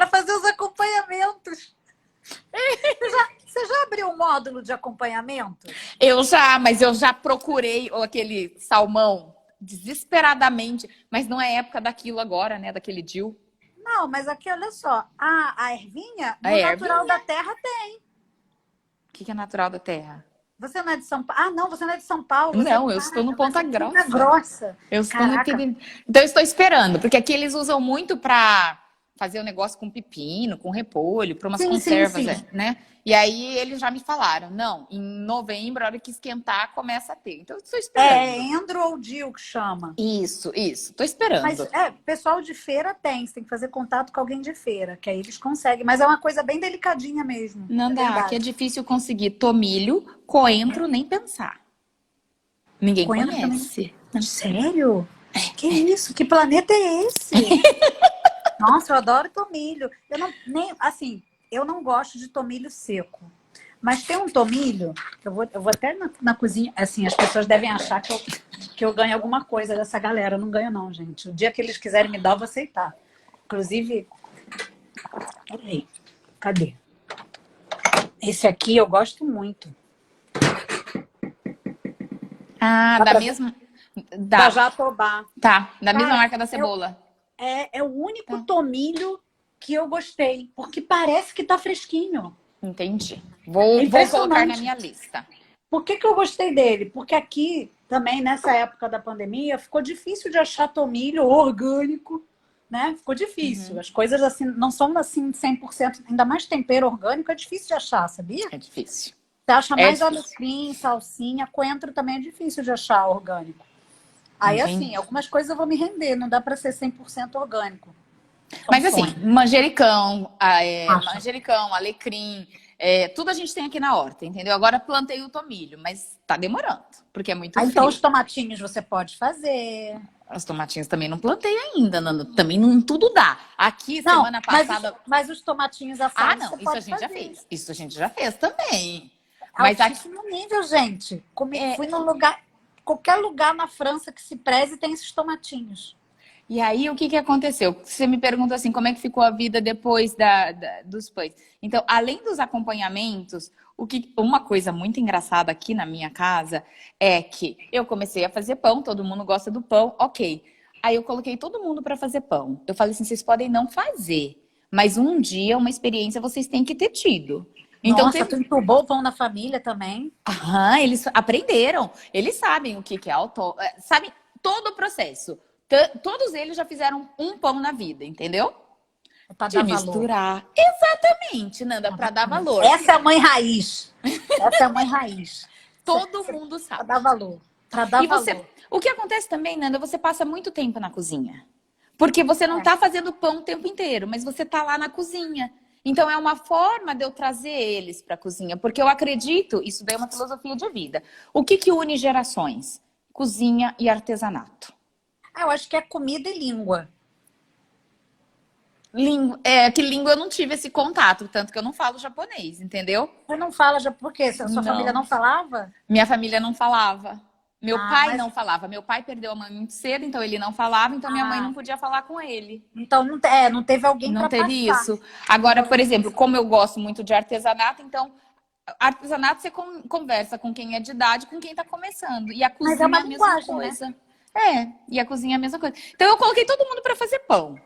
A: fazer os acompanhamentos. Você já abriu um módulo de acompanhamento?
B: Mas eu já procurei aquele salmão desesperadamente, mas não é época daquilo agora, né? Daquele DIU.
A: Não, mas aqui, olha só, a ervinha, no Natural da Terra tem.
B: O que é natural da terra?
A: Você não é de São Paulo? Ah, não, você não é de São Paulo.
B: Não, eu estou no Ponta Grossa.
A: Ponta Grossa.
B: Eu estou no... Então eu estou esperando, porque aqui eles usam muito para fazer um negócio com pepino, com repolho, para umas conservas,
A: sim.
B: né? E aí eles já me falaram, não, em novembro, a hora que esquentar, começa a ter. Então eu estou esperando.
A: É Endro ou DIU que chama.
B: Isso. Estou esperando.
A: Mas pessoal de feira tem, você tem que fazer contato com alguém de feira, que aí eles conseguem. Mas é uma coisa bem delicadinha mesmo.
B: Não dá, que é difícil conseguir tomilho, coentro, nem pensar. Ninguém conhece.
A: Também. Sério? Que isso? Que planeta é esse? Nossa, eu adoro tomilho. Eu não gosto de tomilho seco. Mas tem um tomilho, que eu vou até na cozinha, assim, as pessoas devem achar que eu ganho alguma coisa dessa galera. Eu não ganho não, gente. O dia que eles quiserem me dar, eu vou aceitar. Inclusive, peraí, cadê? Esse aqui eu gosto muito.
B: Da mesma...
A: Da Jatobá.
B: Tá, da mesma marca da cebola.
A: É o único tomilho que eu gostei, porque parece que tá fresquinho.
B: Entendi. Vou colocar na minha lista.
A: Por que eu gostei dele? Porque aqui, também, nessa época da pandemia, ficou difícil de achar tomilho orgânico, né? Ficou difícil. As coisas, assim, não são, assim, 100%. Ainda mais tempero orgânico, é difícil de achar, sabia?
B: É difícil.
A: Você acha mais alecrim, salsinha, coentro também é difícil de achar orgânico. Aí, assim, algumas coisas eu vou me render. Não dá para ser 100% orgânico.
B: Mas assim, manjericão, alecrim, tudo a gente tem aqui na horta, entendeu? Agora plantei o tomilho, mas tá demorando, porque é muito frio.
A: Então os tomatinhos você pode fazer.
B: Os tomatinhos também não plantei ainda, Nanda. Também não tudo dá. Aqui, semana passada...
A: Mas os tomatinhos assados
B: não, isso a gente já fez. Isso a gente já fez também.
A: Mas aqui no nível, gente. Fui num lugar... Qualquer lugar na França que se preze tem esses tomatinhos.
B: E aí, o que aconteceu? Você me perguntou assim, como é que ficou a vida depois dos pães? Então, além dos acompanhamentos, uma coisa muito engraçada aqui na minha casa é que eu comecei a fazer pão, todo mundo gosta do pão, ok. Aí eu coloquei todo mundo para fazer pão. Eu falei assim, vocês podem não fazer, mas um dia, uma experiência vocês têm que ter tido. Então,
A: nossa, tu entubou o pão na família também?
B: Eles aprenderam. Eles sabem o que é sabem todo o processo. Todos eles já fizeram um pão na vida, entendeu?
A: Pra dar
B: misturar. Valor. Exatamente, Nanda, para dar valor.
A: Essa é a mãe raiz. Essa é a mãe raiz.
B: Todo mundo sabe.
A: Pra dar valor. Pra dar
B: valor. O que acontece também, Nanda, você passa muito tempo na cozinha. Porque você não tá fazendo pão o tempo inteiro, mas você tá lá na cozinha. Então, é uma forma de eu trazer eles para a cozinha. Porque eu acredito, isso daí é uma filosofia de vida. O que une gerações? Cozinha e artesanato.
A: Eu acho que é comida e língua.
B: Que língua eu não tive esse contato, tanto que eu não falo japonês, entendeu?
A: Você não fala japonês? Por quê? Sua família não falava?
B: Minha família não falava. Meu pai não falava. Meu pai perdeu a mãe muito cedo, então ele não falava, então minha mãe não podia falar com ele.
A: Então não teve alguém para passar.
B: Não teve isso. Agora, por exemplo, como eu gosto muito de artesanato, então Artesanato, você conversa com quem é de idade, com quem tá começando. E a
C: Mas
B: cozinha
C: é uma
B: é a mesma
C: linguagem, né?
B: coisa. É, e a cozinha é a mesma coisa. Então, eu coloquei todo mundo para fazer pão.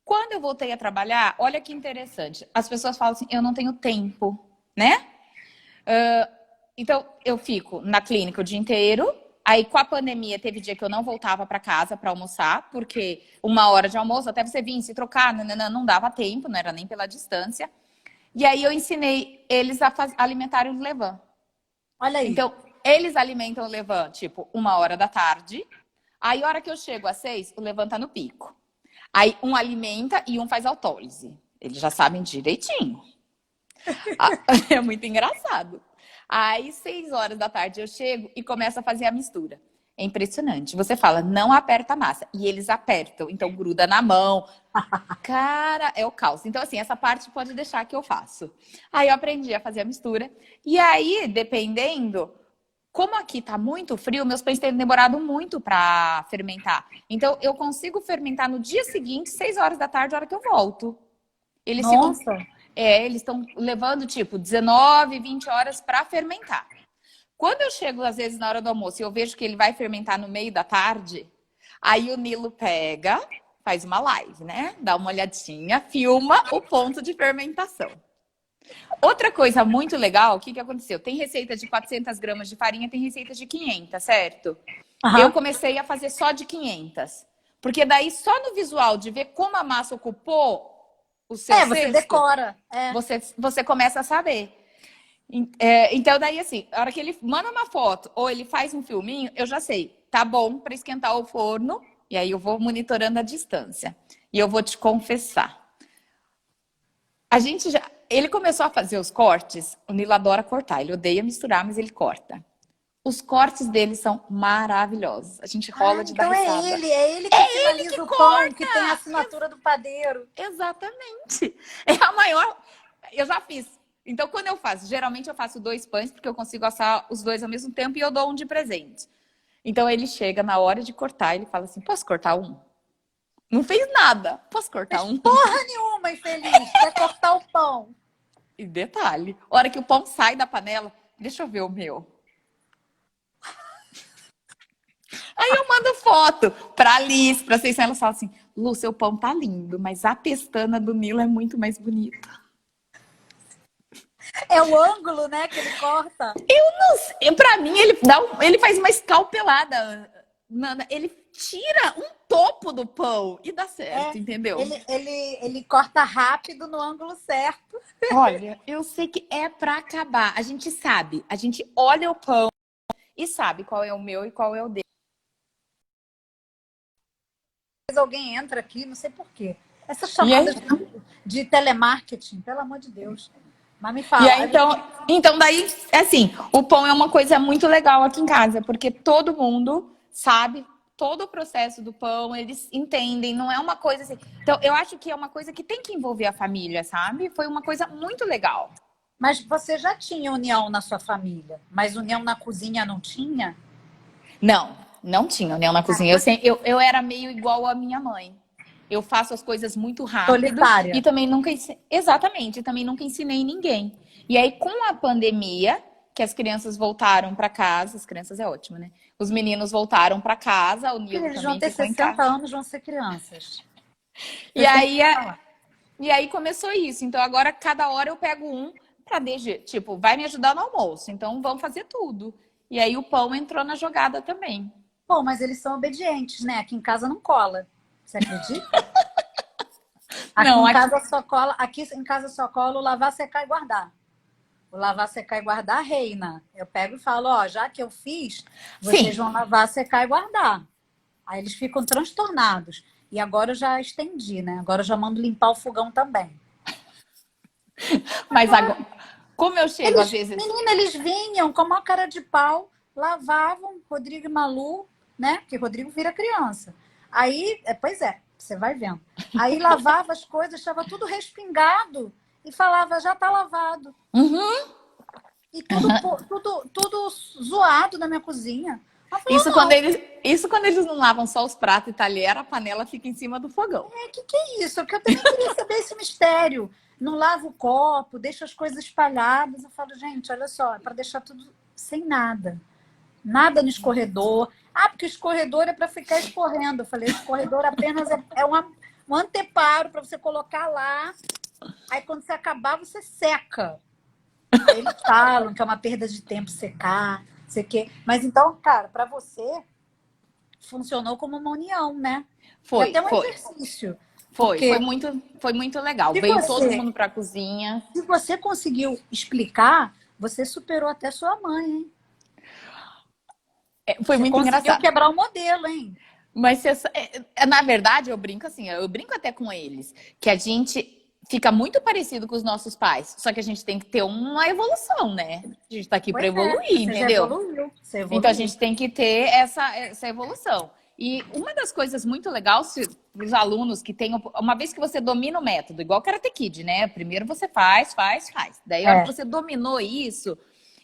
B: Quando eu voltei a trabalhar, olha que interessante. As pessoas falam assim, eu não tenho tempo, né? Então, eu fico na clínica o dia inteiro. Aí, com a pandemia, teve dia que eu não voltava para casa para almoçar, porque 1 hora de almoço, até você vir se trocar, não dava tempo, não era nem pela distância. E aí, eu ensinei eles a alimentarem o levain.
C: Olha aí.
B: Então, eles alimentam o levain, tipo, 1 hora da tarde. Aí, a hora que eu chego às 6, o levain tá no pico. Aí, um alimenta e um faz autólise. Eles já sabem direitinho. É muito engraçado. Aí, 6 horas da tarde, eu chego e começo a fazer a mistura. É impressionante. Você fala, não aperta a massa. E eles apertam, então gruda na mão. Cara, é o caos. Então, assim, essa parte pode deixar que eu faço. Aí, eu aprendi a fazer a mistura. E aí, dependendo... Como aqui tá muito frio, meus pães têm demorado muito para fermentar. Então, eu consigo fermentar no dia seguinte, 6 horas da tarde, a hora que eu volto. Eles
C: Nossa!
B: eles estão levando, tipo, 19, 20 horas para fermentar. Quando eu chego, às vezes, na hora do almoço e eu vejo que ele vai fermentar no meio da tarde, aí o Nilo pega, faz uma live, né? Dá uma olhadinha, filma o ponto de fermentação. Outra coisa muito legal, o que aconteceu? Tem receita de 400 gramas de farinha, tem receita de 500, certo?
C: Uhum.
B: Eu comecei a fazer só de 500. Porque daí, só no visual de ver como a massa ocupou o seu
C: você
B: cesto,
C: decora.
B: você começa a saber. Então, daí, assim, a hora que ele manda uma foto ou ele faz um filminho, eu já sei. Tá bom para esquentar o forno. E aí, eu vou monitorando a distância. E eu vou te confessar. Ele começou a fazer os cortes. O Nilo adora cortar. Ele odeia misturar, mas ele corta. Os cortes dele são maravilhosos. A gente rola de dar risada.
C: É ele que finaliza o pão, que tem a assinatura do padeiro.
B: Exatamente. É a maior... Eu já fiz. Então, quando eu faço, geralmente eu faço 2 pães, porque eu consigo assar os 2 ao mesmo tempo e eu dou um de presente. Então, ele chega na hora de cortar, ele fala assim, posso cortar um? Não fez nada. Posso cortar um?
C: Porra nenhuma, infeliz. Quer cortar o pão.
B: E detalhe, a hora que o pão sai da panela, deixa eu ver o meu. Aí eu mando foto pra Alice, pra vocês, ela fala assim, Lu, seu pão tá lindo, mas a pestana do Nilo é muito mais bonita.
C: É o ângulo, né, que ele corta.
B: Eu não sei, pra mim ele faz uma escalpelada, ele tira um topo do pão e dá certo, entendeu?
C: Ele corta rápido no ângulo certo.
B: Olha, eu sei que é pra acabar, a gente sabe, a gente olha o pão e sabe qual é o meu e qual é o dele.
C: Alguém entra aqui, não sei porquê. Essa chamada de telemarketing, pelo amor de Deus. Mas me fala.
B: E aí, então daí, assim, o pão é uma coisa muito legal aqui em casa, porque todo mundo sabe todo o processo do pão, eles entendem, não é uma coisa assim. Então, eu acho que é uma coisa que tem que envolver a família, sabe? Foi uma coisa muito legal.
C: Mas você já tinha união na sua família, mas união na cozinha não tinha?
B: Não tinha união na cozinha. Eu era meio igual a minha mãe. Eu faço as coisas muito rápido.
C: Solitária.
B: E também nunca... Exatamente, também nunca ensinei ninguém. E aí, com a pandemia, que as crianças voltaram para casa, as crianças é ótimo, né? Os meninos voltaram para casa, o Nilo
C: Eles
B: também
C: vão ter
B: ficou
C: 60
B: em casa.
C: anos, vão ser crianças.
B: E aí começou isso. Então, agora, cada hora eu pego um para tipo, vai me ajudar no almoço. Então, vamos fazer tudo. E aí, o pão entrou na jogada também.
C: Bom, mas eles são obedientes, né? Aqui em casa não cola. Você acredita? Aqui em casa só cola o lavar, secar e guardar. O lavar, secar e guardar reina. Eu pego e falo, ó, já que eu fiz, vocês vão lavar, secar e guardar. Aí eles ficam transtornados. E agora eu já estendi, né? Agora eu já mando limpar o fogão também.
B: Mas agora, como eu chego às vezes...
C: Menina, eles vinham com uma cara de pau, lavavam, Rodrigo e Malu, né? Porque Rodrigo vira criança. Aí, pois é, você vai vendo. Aí lavava as coisas, estava tudo respingado e falava, já tá lavado.
B: Uhum.
C: E tudo zoado na minha cozinha. Ela falou,
B: Isso quando eles não lavam só os pratos e talher, a panela fica em cima do fogão.
C: que é isso? É que eu também queria saber esse mistério. Não lava o copo, deixa as coisas espalhadas. Eu falo, gente, olha só, é para deixar tudo sem nada. Nada no escorredor. Ah, porque o escorredor é para ficar escorrendo. Eu falei, o escorredor apenas um anteparo para você colocar lá. Aí quando você acabar, você seca. Aí eles falam que é uma perda de tempo secar, sei que. Mas então, cara, para você funcionou como uma união, né?
B: Foi,
C: até um
B: foi.
C: exercício.
B: Foi
C: Porque
B: muito legal.
C: se
B: Veio
C: você-
B: todo mundo pra cozinha.
C: se você conseguiu explicar, você superou até sua mãe, hein?
B: Foi
C: Você
B: muito
C: conseguiu
B: engraçado.
C: quebrar o modelo, hein?
B: Mas na verdade, eu brinco assim, eu brinco até com eles, que a gente fica muito parecido com os nossos pais, só que a gente tem que ter uma evolução, né? A gente tá aqui para evoluir,
C: Você já
B: entendeu?
C: evoluiu. Você evoluiu.
B: Então a gente tem que ter essa evolução. E uma das coisas muito legais para os alunos que tem, uma vez que você domina o método, igual Karate Kid, né? Primeiro você faz. Daí, a hora que você dominou isso,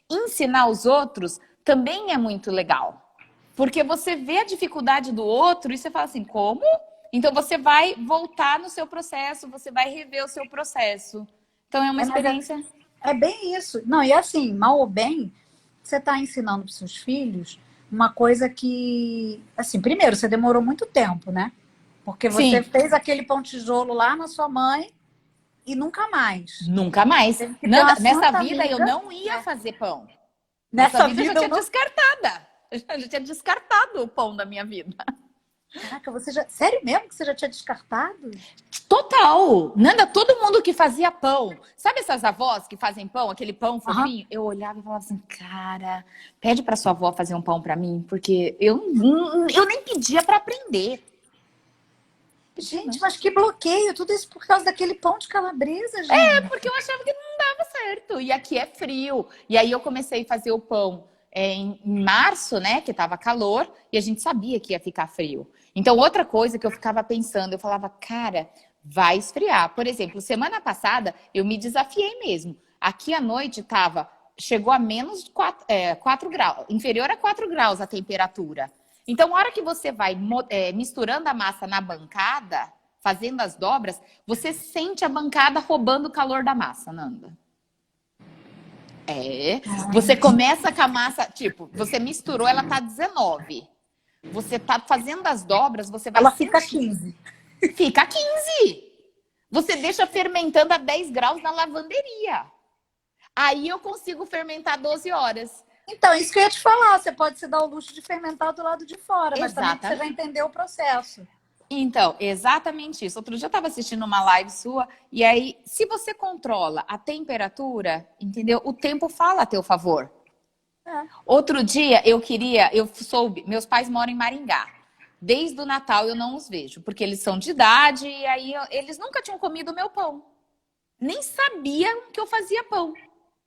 B: ensinar os outros também é muito legal. Porque você vê a dificuldade do outro e você fala assim, como? Então você vai voltar no seu processo, você vai rever o seu processo. Então é uma experiência.
C: É bem isso. Não, e assim, mal ou bem, você está ensinando para seus filhos uma coisa que, assim, primeiro, você demorou muito tempo, né? Porque você fez aquele pão tijolo lá na sua mãe e nunca mais.
B: Nunca mais.
C: Teve que ter
B: Nada,
C: uma
B: nessa
C: santa
B: vida eu
C: amiga.
B: não ia fazer pão.
C: Nessa
B: vida eu já
C: vida
B: tinha descartada. Eu já tinha descartado o pão da minha vida.
C: Caraca, você já. Sério mesmo que você já tinha descartado?
B: Total! Nanda, todo mundo que fazia pão. Sabe essas avós que fazem pão, aquele pão fofinho? Eu olhava e falava assim, cara, pede pra sua avó fazer um pão pra mim, porque eu nem pedia pra aprender.
C: Gente, mas que bloqueio! Tudo isso por causa daquele pão de calabresa, gente.
B: É, porque eu achava que não dava certo. E aqui é frio. E aí eu comecei a fazer o pão em março, né? Que tava calor. E a gente sabia que ia ficar frio. Então, outra coisa que eu ficava pensando, eu falava, cara, vai esfriar. Por exemplo, semana passada eu me desafiei mesmo. Aqui à noite chegou a menos 4 graus, inferior a 4 graus a temperatura. Então, a hora que você vai misturando a massa na bancada, fazendo as dobras, você sente a bancada roubando o calor da massa, Nanda. Você começa com a massa, tipo, você misturou, ela tá 19. Você tá fazendo as dobras, você vai
C: Ela fica
B: sentir.
C: 15.
B: Fica 15. Você deixa fermentando a 10 graus na lavanderia. Aí eu consigo fermentar 12 horas.
C: Então, isso que eu ia te falar. Você pode se dar o luxo de fermentar do lado de fora, mas também você já entendeu o processo.
B: Então, exatamente isso. Outro dia eu estava assistindo uma live sua, e aí, se você controla a temperatura, entendeu? O tempo fala a teu favor. Outro dia eu soube, meus pais moram em Maringá. Desde o Natal eu não os vejo, porque eles são de idade e aí eles nunca tinham comido meu pão. Nem sabiam que eu fazia pão.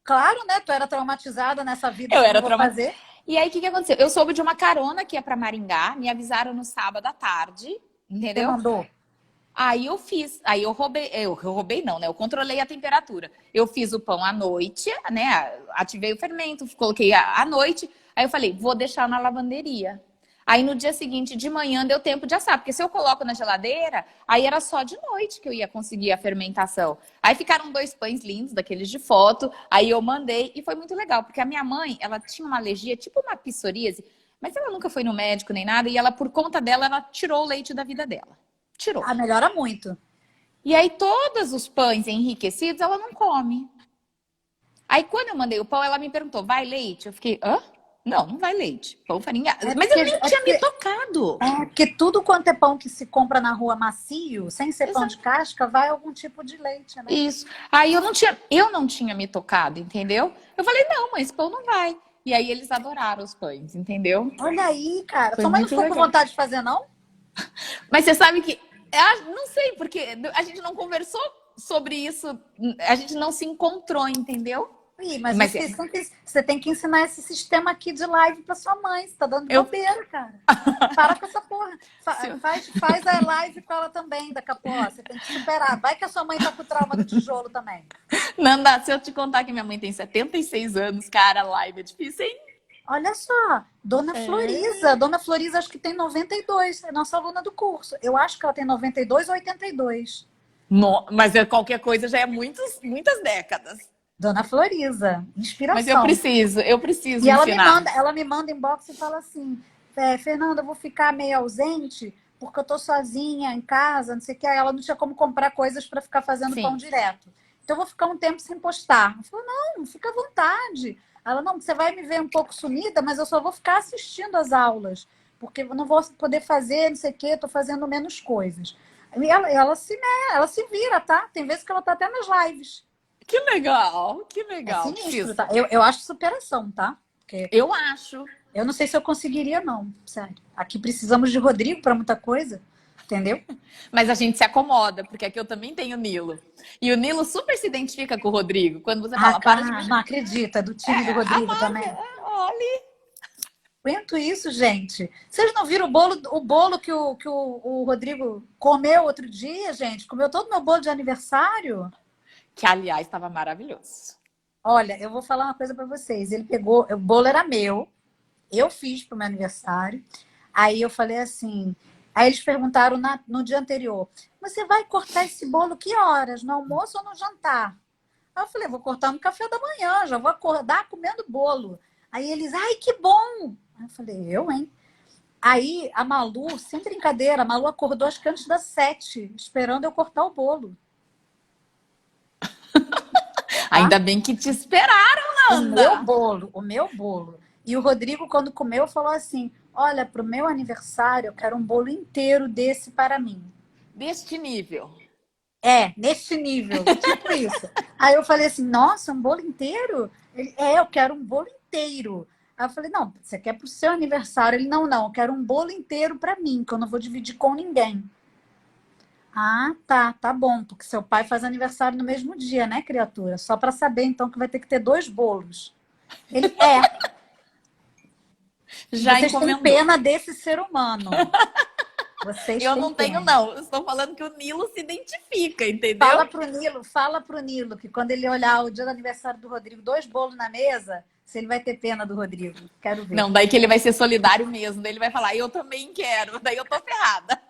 C: Claro, né? Tu era traumatizada nessa vida.
B: Eu era
C: traumatizada.
B: E aí o que aconteceu? Eu soube de uma carona que ia para Maringá, me avisaram no sábado à tarde, entendeu?
C: Você mandou?
B: Aí eu fiz, aí eu roubei não, né? Eu controlei a temperatura. Eu fiz o pão à noite, né? Ativei o fermento, coloquei à noite. Aí eu falei, vou deixar na lavanderia. Aí no dia seguinte, de manhã, deu tempo de assar. Porque se eu coloco na geladeira, aí era só de noite que eu ia conseguir a fermentação. Aí ficaram 2 pães lindos, daqueles de foto. Aí eu mandei e foi muito legal. Porque a minha mãe, ela tinha uma alergia, tipo uma psoríase. Mas ela nunca foi no médico nem nada. E ela, por conta dela, ela tirou o leite da vida dela. Tirou.
C: Ah, melhora muito.
B: E aí, todos os pães enriquecidos, ela não come. Aí, quando eu mandei o pão, ela me perguntou, vai leite? Eu fiquei, hã? Não vai leite. Pão farinha. Mas eu nem tinha me tocado.
C: Porque tudo quanto é pão que se compra na rua macio, sem ser pão de casca, vai algum tipo de leite, né?
B: Isso. Aí, eu não tinha me tocado, entendeu? Eu falei, não, mas pão não vai. E aí, eles adoraram os pães, entendeu?
C: Olha aí, cara.
B: Foi
C: Sua mãe não
B: muito
C: ficou com
B: legal.
C: vontade de fazer, não?
B: Mas você sabe que... não sei, porque a gente não conversou sobre isso. A gente não se encontrou, entendeu?
C: Ih, mas você tem que ensinar esse sistema aqui de live pra sua mãe. Você tá dando bobeira, cara. Para com essa porra. Faz a live com ela também, daqui a pouco. Você tem que superar. Vai que a sua mãe tá com trauma do tijolo também.
B: Nanda, se eu te contar que minha mãe tem 76 anos, cara, live é difícil, hein?
C: Olha só, Dona Florisa. Dona Florisa acho que tem 92, é nossa aluna do curso. Eu acho que ela tem 92 ou 82.
B: Mas qualquer coisa já é muitas décadas.
C: Dona Florisa,
B: Mas
C: inspiração.
B: eu preciso
C: E
B: ensinar.
C: ela me manda inbox e fala assim: Fernanda, eu vou ficar meio ausente porque eu tô sozinha em casa, não sei o que. Aí ela não tinha como comprar coisas para ficar fazendo pão
B: Sim.
C: direto. Então eu vou ficar um tempo sem postar. Eu falei, não, fica à vontade. Ela, não, você vai me ver um pouco sumida, mas eu só vou ficar assistindo as aulas, porque eu não vou poder fazer, não sei o que, eu tô fazendo menos coisas. E ela se vira, tá? Tem vezes que ela tá até nas lives.
B: Que legal, que
C: É
B: legal.
C: sinistro, tá? Eu acho superação, tá? Porque
B: Eu acho.
C: eu não sei se eu conseguiria, não. Sério. Aqui precisamos de Rodrigo para muita coisa, entendeu?
B: Mas a gente se acomoda, porque aqui eu também tenho o Nilo. E o Nilo super se identifica com o Rodrigo. Quando você fala, para de mexer.
C: Não acredito. É do time do Rodrigo também.
B: Olha.
C: Aguento isso, gente. Vocês não viram o bolo que o Rodrigo comeu outro dia, gente? Comeu todo o meu bolo de aniversário?
B: Que, aliás, estava maravilhoso.
C: Olha, eu vou falar uma coisa para vocês. Ele pegou, o bolo era meu, eu fiz pro meu aniversário. Aí eu falei assim. Aí eles perguntaram no dia anterior: você vai cortar esse bolo que horas? No almoço ou no jantar? Aí eu falei: vou cortar no café da manhã, já vou acordar comendo bolo. Aí eles: ai, que bom! Aí eu falei: eu, hein? Aí a Malu, sem brincadeira, a Malu acordou acho que antes das 7, esperando eu cortar o bolo.
B: Ainda bem que te esperaram, Nanda.
C: O meu bolo. E o Rodrigo, quando comeu, falou assim: olha, pro meu aniversário, eu quero um bolo inteiro desse para mim.
B: Deste nível.
C: Neste nível, tipo isso. Aí eu falei assim: nossa, um bolo inteiro? Ele, eu quero um bolo inteiro. Aí eu falei: não, você quer pro seu aniversário? Ele: não, eu quero um bolo inteiro para mim, que eu não vou dividir com ninguém. Ah, tá bom, porque seu pai faz aniversário no mesmo dia, né, criatura? Só para saber, então, que vai ter que ter 2 bolos. Ele
B: Já
C: vocês têm
B: encomendou.
C: pena desse ser humano. Vocês
B: Eu
C: têm
B: não tenho,
C: pena.
B: não. Eu estou falando que o Nilo se identifica, entendeu?
C: Fala pro Nilo que quando ele olhar o dia do aniversário do Rodrigo, 2 bolos na mesa, se ele vai ter pena do Rodrigo. Quero ver.
B: Não, daí que ele vai ser solidário mesmo. Daí ele vai falar, eu também quero. Daí eu tô ferrada.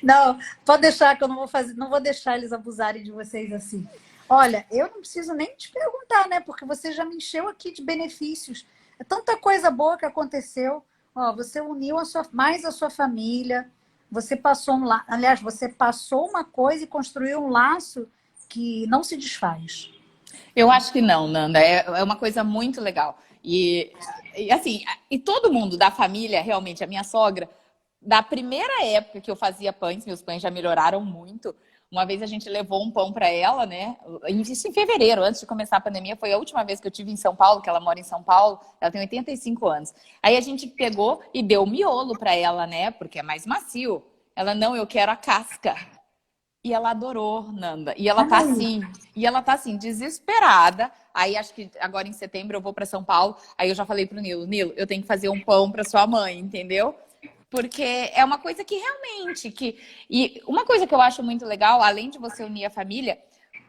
C: Não, pode deixar que eu não vou deixar eles abusarem de vocês assim. Olha, eu não preciso nem te perguntar, né? Porque você já me encheu aqui de benefícios. É tanta coisa boa que aconteceu. Ó, você uniu mais a sua família. Você passou aliás, você passou uma coisa e construiu um laço que não se desfaz.
B: Eu acho que não, Nanda. É uma coisa muito legal. Assim, e todo mundo da família, realmente, a minha sogra, da primeira época que eu fazia pães, meus pães já melhoraram muito. Uma vez a gente levou um pão para ela, né? Isso em fevereiro, antes de começar a pandemia, foi a última vez que eu tive em São Paulo, que ela mora em São Paulo, ela tem 85 anos. Aí a gente pegou e deu miolo para ela, né? Porque é mais macio. Ela, não, eu quero a casca. E ela adorou, Nanda. E ela tá assim, desesperada. Aí acho que agora em setembro eu vou para São Paulo. Aí eu já falei pro Nilo, eu tenho que fazer um pão para sua mãe, entendeu? Porque é uma coisa que realmente e uma coisa que eu acho muito legal, além de você unir a família,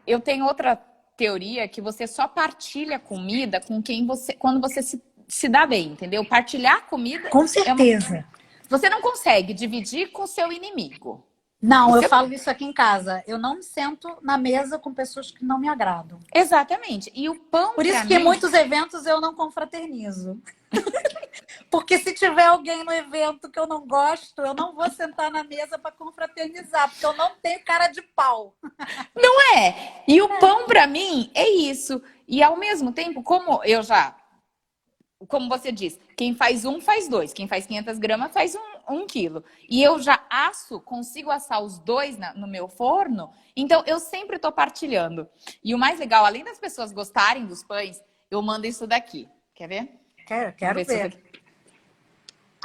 B: eu tenho outra teoria que você só partilha comida com quem quando você se dá bem, entendeu? Partilhar comida
C: Com certeza.
B: Você não consegue dividir com o seu inimigo.
C: Não, eu falo isso aqui em casa. Eu não me sento na mesa com pessoas que não me agradam.
B: Exatamente. E o pão,
C: por isso que em muitos eventos eu não confraternizo. Porque se tiver alguém no evento que eu não gosto, eu não vou sentar na mesa para confraternizar, porque eu não tenho cara de pau.
B: Não é? E o pão, para mim, é isso. E ao mesmo tempo, como você diz, quem faz um faz 2, quem faz 500 gramas faz um quilo. E eu já consigo assar os 2 no meu forno, então eu sempre estou partilhando. E o mais legal, além das pessoas gostarem dos pães, eu mando isso daqui. Quer ver?
C: Quero ver.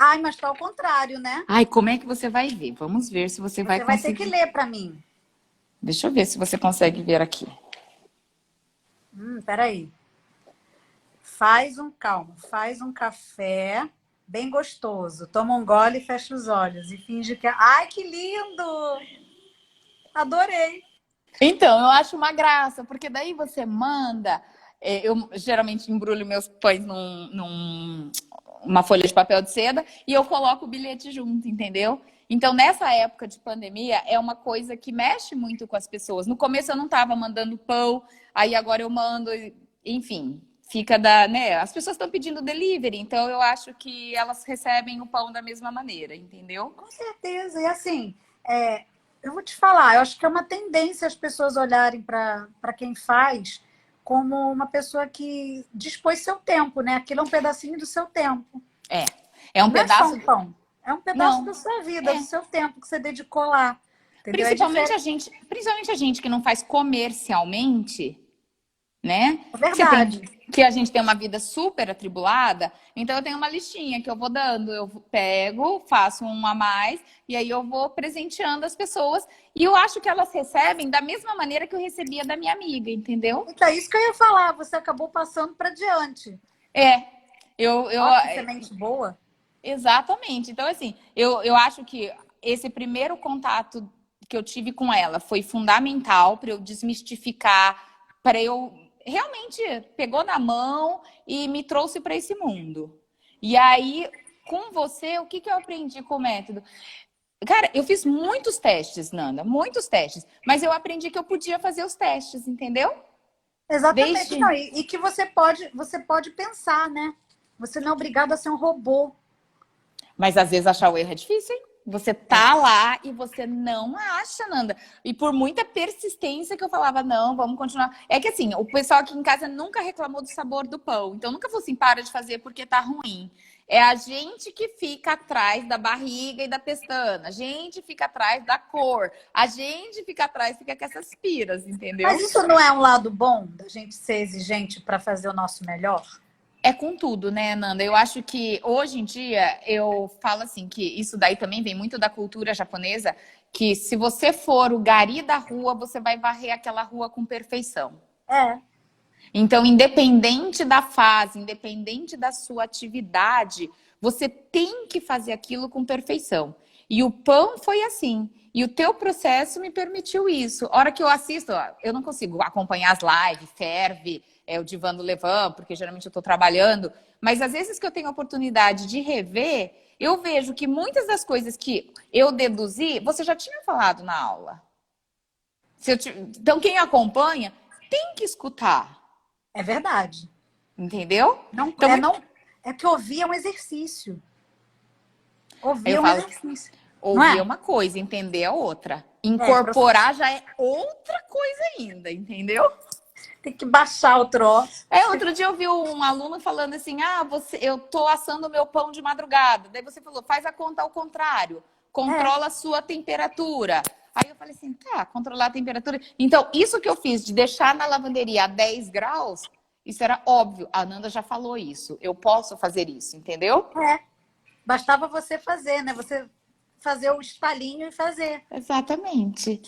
C: Ai, mas tá ao contrário, né?
B: Ai, como é que você vai ver? Vamos ver se você vai conseguir.
C: Você vai ter que ler para mim.
B: Deixa eu ver se você consegue ver aqui.
C: Peraí. Faz um café bem gostoso. Toma um gole e fecha os olhos. E finge que... Ai, que lindo! Adorei!
B: Então, eu acho uma graça, porque daí você manda eu geralmente embrulho meus pães uma folha de papel de seda e eu coloco o bilhete junto, entendeu? Então, nessa época de pandemia, é uma coisa que mexe muito com as pessoas. No começo eu não estava mandando pão, aí agora eu mando, enfim, né? As pessoas estão pedindo delivery, então eu acho que elas recebem o pão da mesma maneira, entendeu?
C: Com certeza. E assim, eu vou te falar, eu acho que é uma tendência as pessoas olharem para quem faz como uma pessoa que dispôs seu tempo, né? Aquilo é um pedacinho do seu tempo.
B: É um
C: Não é só
B: pedaço.
C: um pão, é um pedaço da sua vida, do seu tempo que você dedicou lá. Entendeu?
B: Principalmente a gente que não faz comercialmente, né?
C: É verdade.
B: Que a gente tem uma vida super atribulada, então eu tenho uma listinha que eu vou dando, eu pego, faço um a mais, e aí eu vou presenteando as pessoas, e eu acho que elas recebem da mesma maneira que eu recebia da minha amiga, entendeu?
C: Então, é isso que eu ia falar, você acabou passando para diante.
B: Ó,
C: que semente boa.
B: Exatamente. Então, assim, eu acho que esse primeiro contato que eu tive com ela foi fundamental para eu desmistificar, para eu realmente pegou na mão e me trouxe para esse mundo. E aí, com você, o que eu aprendi com o método? Cara, eu fiz muitos testes, Nanda, muitos testes, mas eu aprendi que eu podia fazer os testes, entendeu?
C: Exatamente. Não, e que você pode pensar, né? Você não é obrigado a ser um robô.
B: Mas às vezes achar o erro é difícil, hein? Você tá lá e você não acha, Nanda. E por muita persistência que eu falava, não, vamos continuar. É que assim, o pessoal aqui em casa nunca reclamou do sabor do pão. Então nunca falou assim, para de fazer porque tá ruim. É a gente que fica atrás da barriga e da pestana. A gente fica atrás da cor. A gente fica atrás, fica com essas piras, entendeu?
C: Mas isso não é um lado bom da gente ser exigente para fazer o nosso melhor?
B: É com tudo, né, Nanda? Eu acho que hoje em dia eu falo assim que isso daí também vem muito da cultura japonesa, que se você for o gari da rua, você vai varrer aquela rua com perfeição. Então, independente da fase, independente da sua atividade, você tem que fazer aquilo com perfeição. E o pão foi assim. E o teu processo me permitiu isso. A hora que eu assisto, eu não consigo acompanhar as lives, ferve, o Divã do Levan, porque geralmente eu estou trabalhando. Mas às vezes que eu tenho a oportunidade de rever, eu vejo que muitas das coisas que eu deduzi, você já tinha falado na aula. Então, quem acompanha tem que escutar.
C: É verdade.
B: Entendeu?
C: Não,
B: então,
C: é que ouvir é um exercício. Ouvir é um exercício.
B: Ouvir é uma coisa, entender é outra. Incorporar já é outra coisa ainda, entendeu?
C: Tem que baixar o troço.
B: Outro dia eu vi um aluno falando assim, eu tô assando o meu pão de madrugada. Daí você falou, faz a conta ao contrário. Controla a sua temperatura. Aí eu falei assim, controlar a temperatura. Então, isso que eu fiz de deixar na lavanderia a 10 graus, isso era óbvio. A Nanda já falou isso. Eu posso fazer isso, entendeu?
C: Bastava você fazer, né? Você fazer o estalinho e fazer.
B: Exatamente.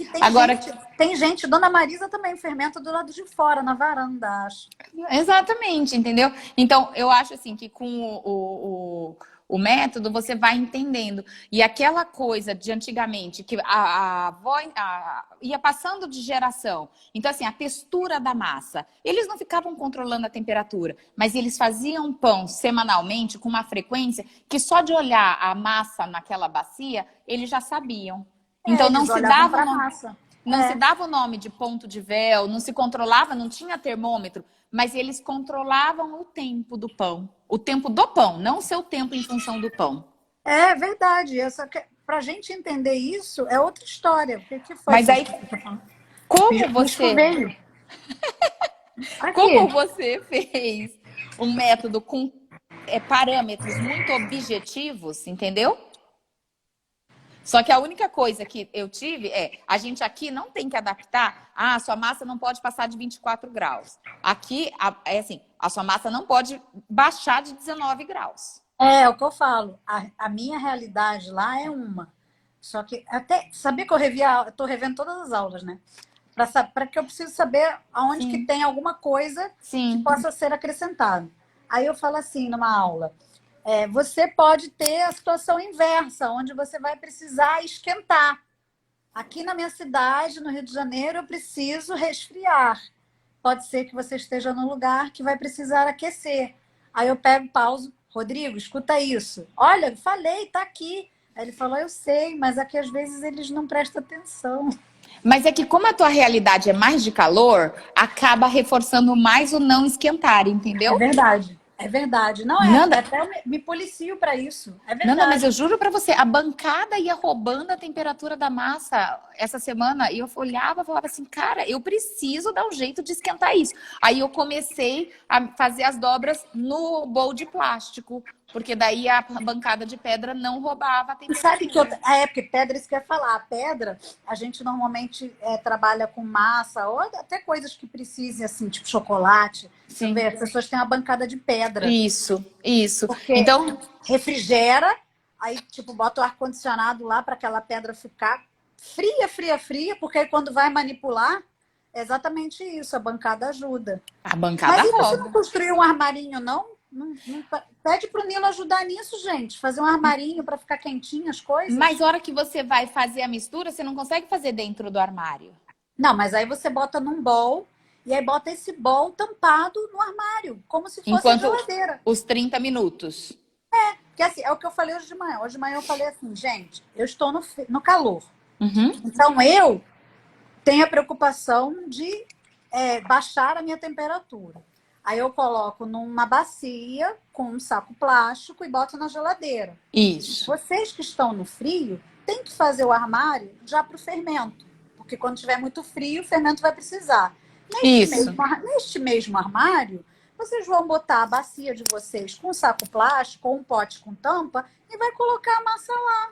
C: Tem gente, Dona Marisa também fermenta do lado de fora, na varanda, acho.
B: Exatamente, entendeu? Então, eu acho assim que com o método você vai entendendo. E aquela coisa de antigamente, que a avó ia passando de geração. Então, assim, a textura da massa. Eles não ficavam controlando a temperatura, mas eles faziam pão semanalmente com uma frequência que só de olhar a massa naquela bacia, eles já sabiam. Então, não se dava massa. Não se dava o nome de ponto de véu, não se controlava, não tinha termômetro, mas eles controlavam o tempo do pão. O tempo do pão, não o seu tempo em função do pão.
C: É verdade. Para a gente entender isso, é outra história. O que foi?
B: Mas aí, como você fez um método com parâmetros muito objetivos, entendeu? Só que a única coisa que eu tive a gente aqui não tem que adaptar, sua massa não pode passar de 24 graus. Aqui, assim, a sua massa não pode baixar de 19 graus.
C: É o que eu falo. A minha realidade lá é uma. Só que até, sabia que eu estou revendo todas as aulas, né? Para que eu preciso saber aonde que tem alguma coisa que possa ser acrescentada. Aí eu falo assim numa aula. Você pode ter a situação inversa, onde você vai precisar esquentar. Aqui na minha cidade, no Rio de Janeiro, eu preciso resfriar. pode ser que você esteja num lugar que vai precisar aquecer. Aí eu pego, pauso. Rodrigo, escuta isso. Olha, falei, tá aqui. Aí ele falou, eu sei, mas aqui às vezes eles não prestam atenção.
B: Mas é que como a tua realidade é mais de calor, acaba reforçando mais o não esquentar,
C: É
B: entendeu?
C: verdade. É verdade. Não é,
B: Nanda,
C: até eu me policio para isso. É
B: Nanda, mas
C: verdade.
B: eu juro pra você, a bancada ia roubando a temperatura da massa essa semana e eu olhava e falava assim, cara, eu preciso dar um jeito de esquentar isso. Aí eu comecei a fazer as dobras no bowl de plástico, porque daí a bancada de pedra não roubava a
C: E sabe que eu,
B: temperatura.
C: porque pedra, isso que eu ia falar, a pedra, a gente normalmente trabalha com massa, ou até coisas que precisem, assim, tipo chocolate. Você vê,
B: Sim,
C: as pessoas têm uma bancada de pedra,
B: isso, isso.
C: porque
B: Então,
C: refrigera, aí, tipo, bota o ar-condicionado lá para aquela pedra ficar fria, fria, fria, porque aí quando vai manipular, é exatamente isso, a bancada ajuda.
B: a bancada
C: Mas e você não
B: roda.
C: construiu um armarinho, não? Pede pro Nilo ajudar nisso, gente. Fazer um armarinho para ficar quentinho as
B: Mas
C: coisas.
B: a hora que você vai fazer a mistura, você não consegue fazer dentro do armário.
C: Não, mas aí você bota num bowl e aí bota esse bowl tampado no armário, como se fosse a
B: Enquanto
C: geladeira.
B: os 30 minutos.
C: Porque assim, é o que eu falei hoje de manhã. Hoje de manhã eu falei assim, gente, eu estou no calor.
B: Uhum.
C: Então eu tenho a preocupação de baixar a minha temperatura. Aí eu coloco numa bacia com um saco plástico e boto na geladeira.
B: Isso.
C: Vocês que estão no frio, tem que fazer o armário já para o fermento. Porque quando tiver muito frio, o fermento vai precisar.
B: Isso.
C: Neste mesmo armário, vocês vão botar a bacia de vocês com um saco plástico ou um pote com tampa e vai colocar a massa lá.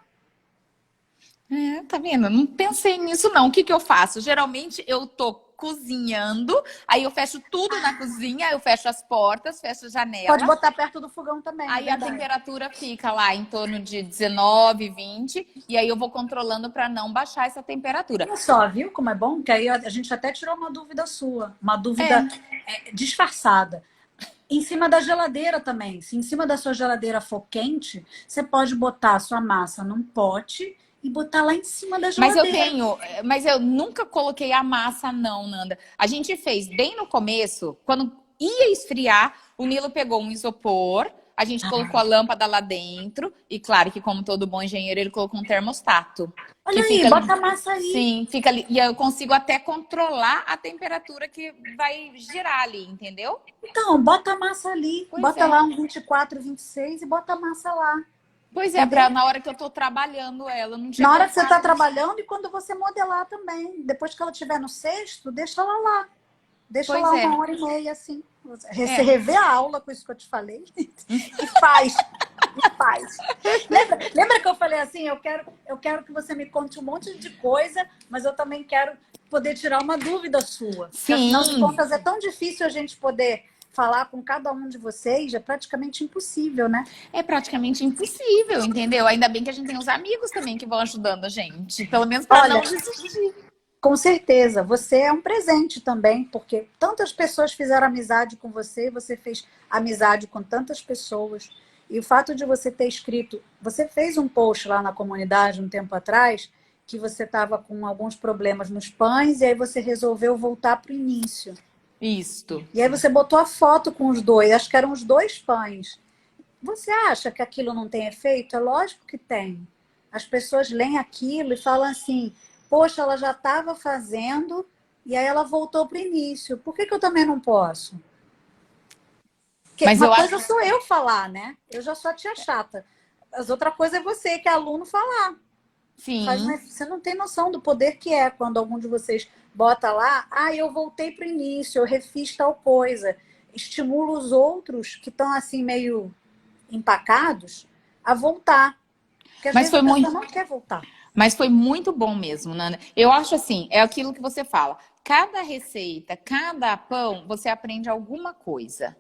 B: É, tá vendo? Não pensei nisso, não. O que que eu faço? Geralmente eu tô cozinhando, aí eu fecho tudo na cozinha, eu fecho as portas, fecho a
C: Pode
B: janela.
C: botar perto do fogão também, é
B: Aí a
C: verdade.
B: temperatura fica lá em torno de 19, 20, e aí eu vou controlando para não baixar essa temperatura.
C: Olha só, viu como é bom? Que aí a gente até tirou uma dúvida sua, uma dúvida
B: É,
C: disfarçada. Em cima da geladeira também. Se em cima da sua geladeira for quente, você pode botar a sua massa num pote e botar lá em cima da
B: mas
C: geladeira.
B: mas eu nunca coloquei a massa, não, Nanda. A gente fez bem no começo, quando ia esfriar, o Nilo pegou um isopor, a gente colocou a lâmpada lá dentro, e claro que, como todo bom engenheiro, ele colocou um termostato.
C: Olha
B: Que
C: aí,
B: fica,
C: bota a massa aí.
B: sim, fica ali. E aí eu consigo até controlar a temperatura que vai girar ali, entendeu?
C: Então, bota a massa ali.
B: Pois
C: Bota
B: é.
C: lá um 24, 26 e bota a massa lá.
B: Pois é,
C: Entendeu?
B: na hora que eu tô trabalhando ela, não tinha
C: Na hora que você está
B: pensado.
C: trabalhando e quando você modelar também. Depois que ela estiver no cesto, deixa ela lá. Deixa
B: Pois
C: lá
B: é.
C: 1h30, assim. Você
B: É.
C: rever a aula com isso que eu te falei. E faz. E faz. Lembra que eu falei assim? Eu quero que você me conte um monte de coisa, mas eu também quero poder tirar uma dúvida sua. Porque, afinal de
B: Sim.
C: contas, é tão difícil a gente poder falar com cada um de vocês, é praticamente impossível, né?
B: É praticamente impossível, entendeu? Ainda bem que a gente tem os amigos também que vão ajudando a gente. Pelo menos para
C: Olha,
B: não desistir.
C: com certeza, você é um presente também, porque tantas pessoas fizeram amizade com você e você fez amizade com tantas pessoas. E o fato de você ter escrito, você fez um post lá na comunidade um tempo atrás, que você estava com alguns problemas nos pães e aí você resolveu voltar para o início.
B: Isto.
C: E aí você botou a foto com os dois, acho que eram os dois pães. Você acha que aquilo não tem efeito? É lógico que tem. As pessoas leem aquilo e falam assim, poxa, ela já estava fazendo e aí ela voltou para o início. Por que eu também não posso? Porque
B: Mas eu
C: uma
B: acho.
C: coisa sou eu falar, né? Eu já sou a tia chata. As outra coisa é você, que é aluno, falar.
B: Sim.
C: Você não tem noção do poder que é quando algum de vocês bota lá, eu voltei para o início, eu refiz tal coisa. Estimula os outros que estão assim meio empacados a voltar. Porque às
B: Mas
C: vezes a
B: foi
C: pessoa
B: muito.
C: não quer voltar.
B: Mas foi muito bom mesmo, Nana. Eu acho assim, é aquilo que você fala. Cada receita, cada pão, você aprende alguma coisa.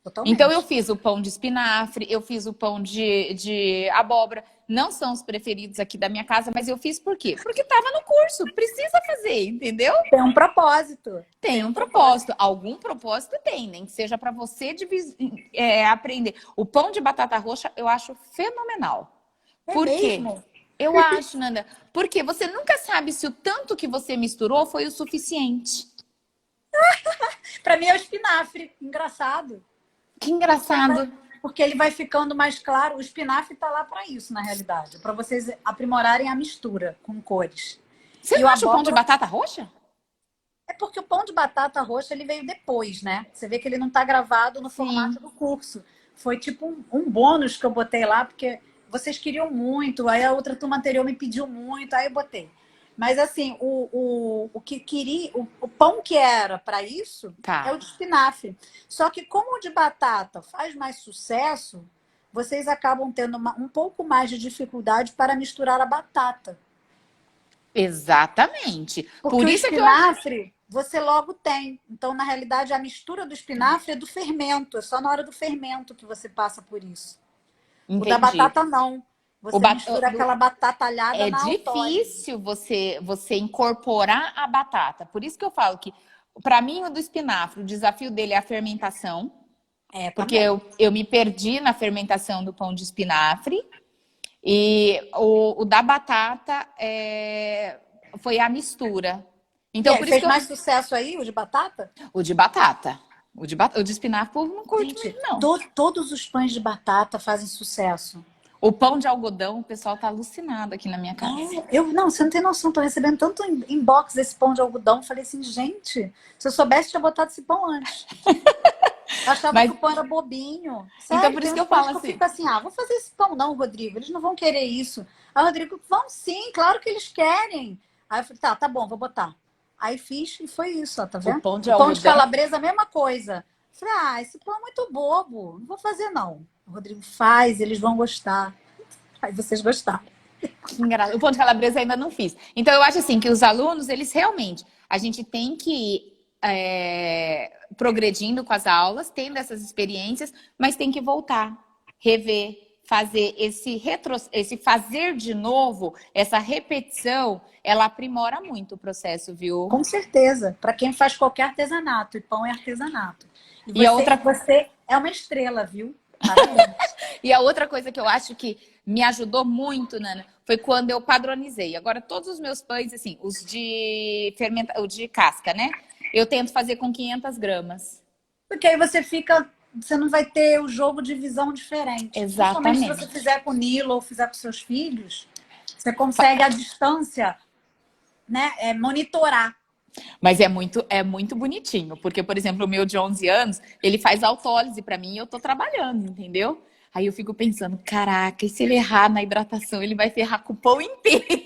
C: Totalmente.
B: Então eu fiz o pão de espinafre, eu fiz o pão de abóbora. Não são os preferidos aqui da minha casa, mas eu fiz por quê? Porque estava no curso, precisa fazer, entendeu?
C: Tem um propósito.
B: Tem um propósito. Algum propósito tem, nem que seja para você aprender. O pão de batata roxa eu acho fenomenal.
C: É
B: Por quê?
C: mesmo?
B: Eu acho, Nanda. Porque você nunca sabe se o tanto que você misturou foi o suficiente.
C: Para mim é o espinafre, engraçado.
B: Que engraçado.
C: Porque ele vai ficando mais claro. O espinafre está lá para isso, na realidade. Para vocês aprimorarem a mistura com cores.
B: Você
C: E
B: não
C: o
B: acha o pão de
C: abóbora...
B: batata roxa?
C: É porque o pão de batata roxa ele veio depois, né? Você vê que ele não está gravado no formato do curso. Foi tipo um bônus que eu botei lá, porque vocês queriam muito, aí a outra turma anterior me pediu muito, aí eu botei. Mas assim, o que queria, o pão que era para isso é
B: Tá.
C: o de espinafre. Só que como o de batata faz mais sucesso, vocês acabam tendo um pouco mais de dificuldade para misturar a batata.
B: Exatamente.
C: Porque
B: Por
C: o
B: isso é que eu acho.
C: espinafre você logo tem. Então, na realidade, a mistura do espinafre é do fermento. É só na hora do fermento que você passa por isso. O da
B: Entendi.
C: batata, não.
B: O
C: Você
B: ba-
C: mistura aquela batata alhada
B: É
C: na autólise.
B: difícil você incorporar a batata. Por isso que eu falo que, para mim, o do espinafre, o desafio dele é a fermentação.
C: É,
B: Porque
C: também.
B: eu me perdi na fermentação do pão de espinafre. E o da batata foi a mistura.
C: E
B: Então,
C: aí,
B: por isso
C: fez
B: que eu.
C: mais sucesso aí, o de batata?
B: O de batata. O de espinafre, o povo não curte
C: Gente,
B: muito, não.
C: todos os pães de batata fazem sucesso.
B: O pão de algodão, o pessoal tá alucinado aqui na minha casa.
C: Não, você não tem noção. Tô recebendo tanto inbox desse pão de algodão. Falei assim, gente, se eu soubesse, tinha botado esse pão antes. Eu achava
B: Mas,
C: que o pão era bobinho.
B: então,
C: Sério,
B: por
C: tem
B: isso que
C: uns
B: eu
C: pães
B: falo
C: que eu
B: assim.
C: fico assim, vou fazer esse pão não, Rodrigo. Eles não vão querer isso. Aí o Rodrigo, vão sim, claro que eles querem. Aí eu falei, tá bom, vou botar. Aí fiz e foi isso, ó, tá
B: O
C: vendo?
B: pão de
C: O pão de
B: algodão.
C: calabresa, a mesma coisa. Eu falei, esse pão é muito bobo, não vou fazer não. O Rodrigo faz, eles vão gostar. Aí vocês gostaram.
B: Que engraçado. O pão de calabresa ainda não fiz. Então, eu acho assim que os alunos, eles realmente, a gente tem que ir progredindo com as aulas, tendo essas experiências, mas tem que voltar, rever, fazer esse fazer de novo, essa repetição, ela aprimora muito o processo, viu?
C: Com certeza, para quem faz qualquer artesanato, e pão é artesanato.
B: E a outra
C: Você é uma estrela, viu? Parabéns.
B: E a outra coisa que eu acho que me ajudou muito, Nana, foi quando eu padronizei. Agora, todos os meus pães, assim, os de o de casca, né? Eu tento fazer com 500 gramas.
C: Porque aí você não vai ter o jogo de visão diferente. Principalmente se
B: Exatamente.
C: você fizer com o Nilo ou fizer com seus filhos, você consegue à distância, né, monitorar.
B: Mas é muito bonitinho, porque, por exemplo, o meu de 11 anos, ele faz autólise para mim e eu tô trabalhando, entendeu? Aí eu fico pensando, caraca, e se ele errar na hidratação, ele vai ferrar com o pão inteiro.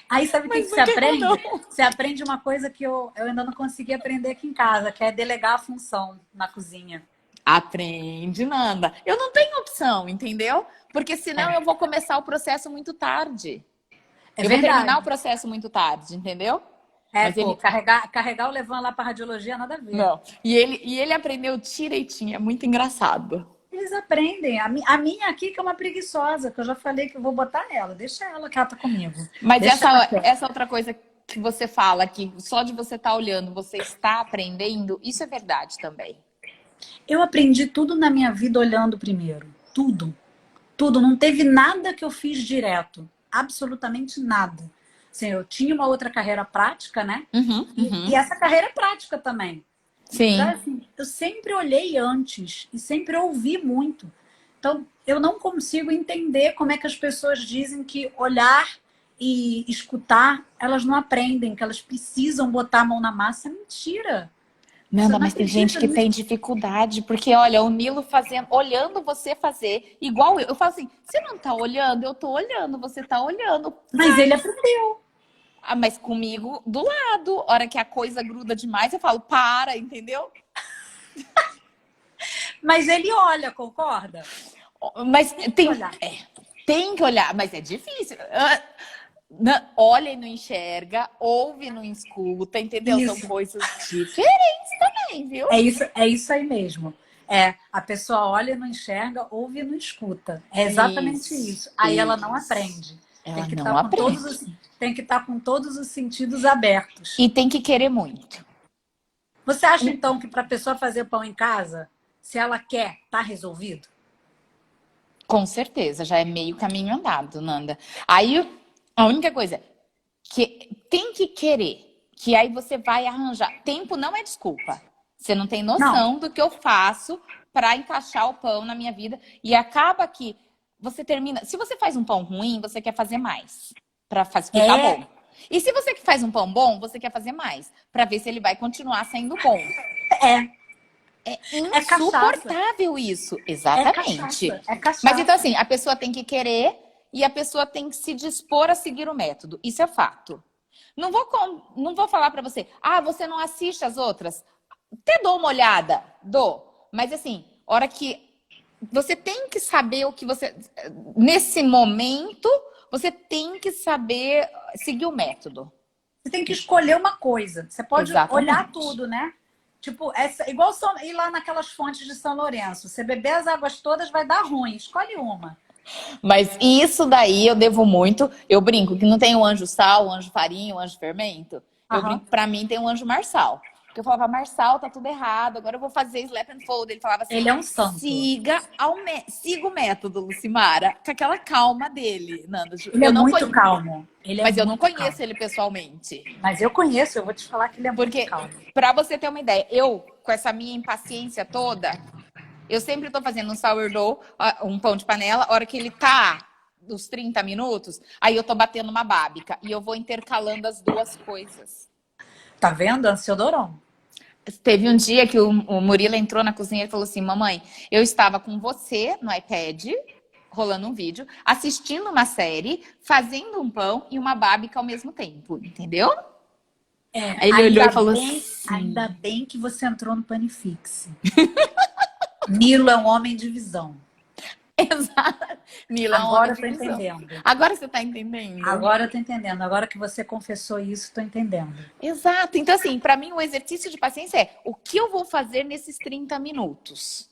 C: Aí sabe o que
B: Mas
C: você
B: por que
C: aprende?
B: não?
C: Você aprende uma coisa que eu ainda não consegui aprender aqui em casa, que é delegar a função na cozinha.
B: Aprende, Nanda. Eu não tenho opção, entendeu? Porque senão eu vou começar o processo muito tarde.
C: É
B: Eu vou terminar o
C: verdade.
B: processo muito tarde, entendeu? Mas
C: Pô,
B: ele.
C: carregar o Levan lá para radiologia, nada a ver.
B: Não. E ele aprendeu direitinho, é muito engraçado.
C: Eles aprendem. A minha aqui que é uma preguiçosa, que eu já falei que eu vou botar ela. Deixa ela que ela tá comigo.
B: Mas
C: Deixa ela quieta.
B: essa outra coisa que você fala, que só de você estar olhando, você está aprendendo, isso é verdade também.
C: Eu aprendi tudo na minha vida olhando primeiro. Tudo. Tudo. Não teve nada que eu fiz direto. Absolutamente nada. Assim, eu tinha uma outra carreira prática, né? E essa carreira é prática também.
B: Sim.
C: Então, assim, eu sempre olhei antes e sempre ouvi muito. Então, eu não consigo entender como é que as pessoas dizem que olhar e escutar, elas não aprendem, que elas precisam botar a mão na massa. É mentira.
B: Nanda, mas tem gente que tem dificuldade, porque olha, o Nilo fazendo, olhando você fazer, igual eu. Eu falo assim, você não tá olhando? Eu tô olhando, você tá olhando.
C: Mas ele aprendeu.
B: Mas comigo do lado, hora que a coisa gruda demais, eu falo, para, entendeu?
C: Mas ele olha, concorda?
B: Mas tem
C: tem
B: que olhar, mas é difícil. Olha e não enxerga, ouve e não escuta, entendeu?
C: Isso.
B: São coisas diferentes também, viu?
C: É isso aí mesmo. A pessoa olha e não enxerga, ouve e não escuta. É exatamente isso. Aí ela não aprende.
B: Ela não aprende.
C: Tem que estar com todos os sentidos abertos.
B: E tem que querer muito.
C: Você acha, então, que para a pessoa fazer pão em casa, se ela quer, tá resolvido?
B: Com certeza, já é meio caminho andado, Nanda. Aí, a única coisa que tem que querer. que aí você vai arranjar. Tempo não é desculpa. Você não tem
C: Não,
B: noção do que eu faço para encaixar o pão na minha vida. E acaba que você termina. Se você faz um pão ruim, você quer fazer mais para ficar
C: é,
B: bom. E se você faz um pão bom, você quer fazer mais para ver se ele vai continuar sendo bom.
C: é,
B: É
C: é cachaça.
B: insuportável isso.
C: É
B: Exatamente.
C: cachaça. É
B: Mas então,
C: cachaça.
B: assim, a pessoa tem que querer e a pessoa tem que se dispor a seguir o método. Isso é fato. Não vou falar pra você, você não assiste as outras. Até dou uma olhada, dou. Mas assim, hora que você tem que saber o que você. Nesse momento, você tem que saber seguir o método.
C: Você tem que escolher uma coisa. Você pode olhar
B: Exatamente.
C: tudo, né? Tipo, igual ir lá naquelas fontes de São Lourenço. Você beber as águas todas vai dar ruim. Escolhe uma.
B: Mas isso daí eu devo muito. Eu brinco que não tem o anjo sal, o anjo farinha, o anjo fermento. Eu
C: Aham.
B: brinco, pra mim tem o anjo marçal. Porque eu falava, Marçal, tá tudo errado, agora eu vou fazer slap and fold. Ele falava assim,
C: Ele é um santo.
B: siga o método, Lucimara, com aquela calma dele, Nanda.
C: Ele é
B: Eu não
C: muito
B: conheço,
C: calmo. Ele é
B: mas eu não
C: muito
B: conheço
C: calmo.
B: ele pessoalmente.
C: Mas eu conheço, eu vou te falar que ele é muito
B: Porque,
C: calmo.
B: pra você ter uma ideia, eu, com essa minha impaciência toda, eu sempre tô fazendo um sourdough, um pão de panela, a hora que ele tá dos 30 minutos, aí eu tô batendo uma bábica. E eu vou intercalando as duas coisas.
C: Tá vendo? Ansiodoron.
B: Teve um dia que o Murilo entrou na cozinha e falou assim, mamãe, eu estava com você no iPad, rolando um vídeo, assistindo uma série, fazendo um pão e uma bábica ao mesmo tempo, entendeu? Aí ele olhou e falou assim...
C: Ainda bem que você entrou no Panifix. Nilo é um homem de visão.
B: Exato. Nila é um
C: Agora
B: homem
C: eu
B: de
C: tô
B: visão.
C: entendendo.
B: Agora você tá entendendo?
C: Agora eu tô entendendo. Agora que você confessou isso, tô entendendo.
B: Exato. Então, assim, para mim, o exercício de paciência é o que eu vou fazer nesses 30 minutos.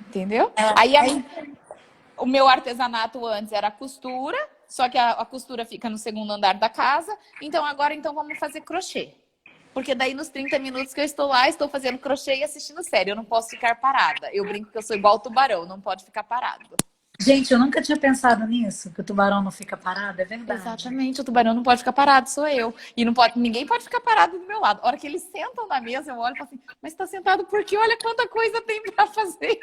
B: Entendeu? Aí o meu artesanato antes era a costura, só que a costura fica no segundo andar da casa. Então, agora vamos fazer crochê. Porque daí nos 30 minutos que eu estou lá, estou fazendo crochê e assistindo série. Eu não posso ficar parada. Eu brinco que eu sou igual o tubarão, não pode ficar parado.
C: Gente, eu nunca tinha pensado nisso, que o tubarão não fica parado, é verdade.
B: Exatamente, o tubarão não pode ficar parado, sou eu. E não pode, ninguém pode ficar parado do meu lado. A hora que eles sentam na mesa, eu olho e falo assim, mas tá sentado porque olha quanta coisa tem pra fazer.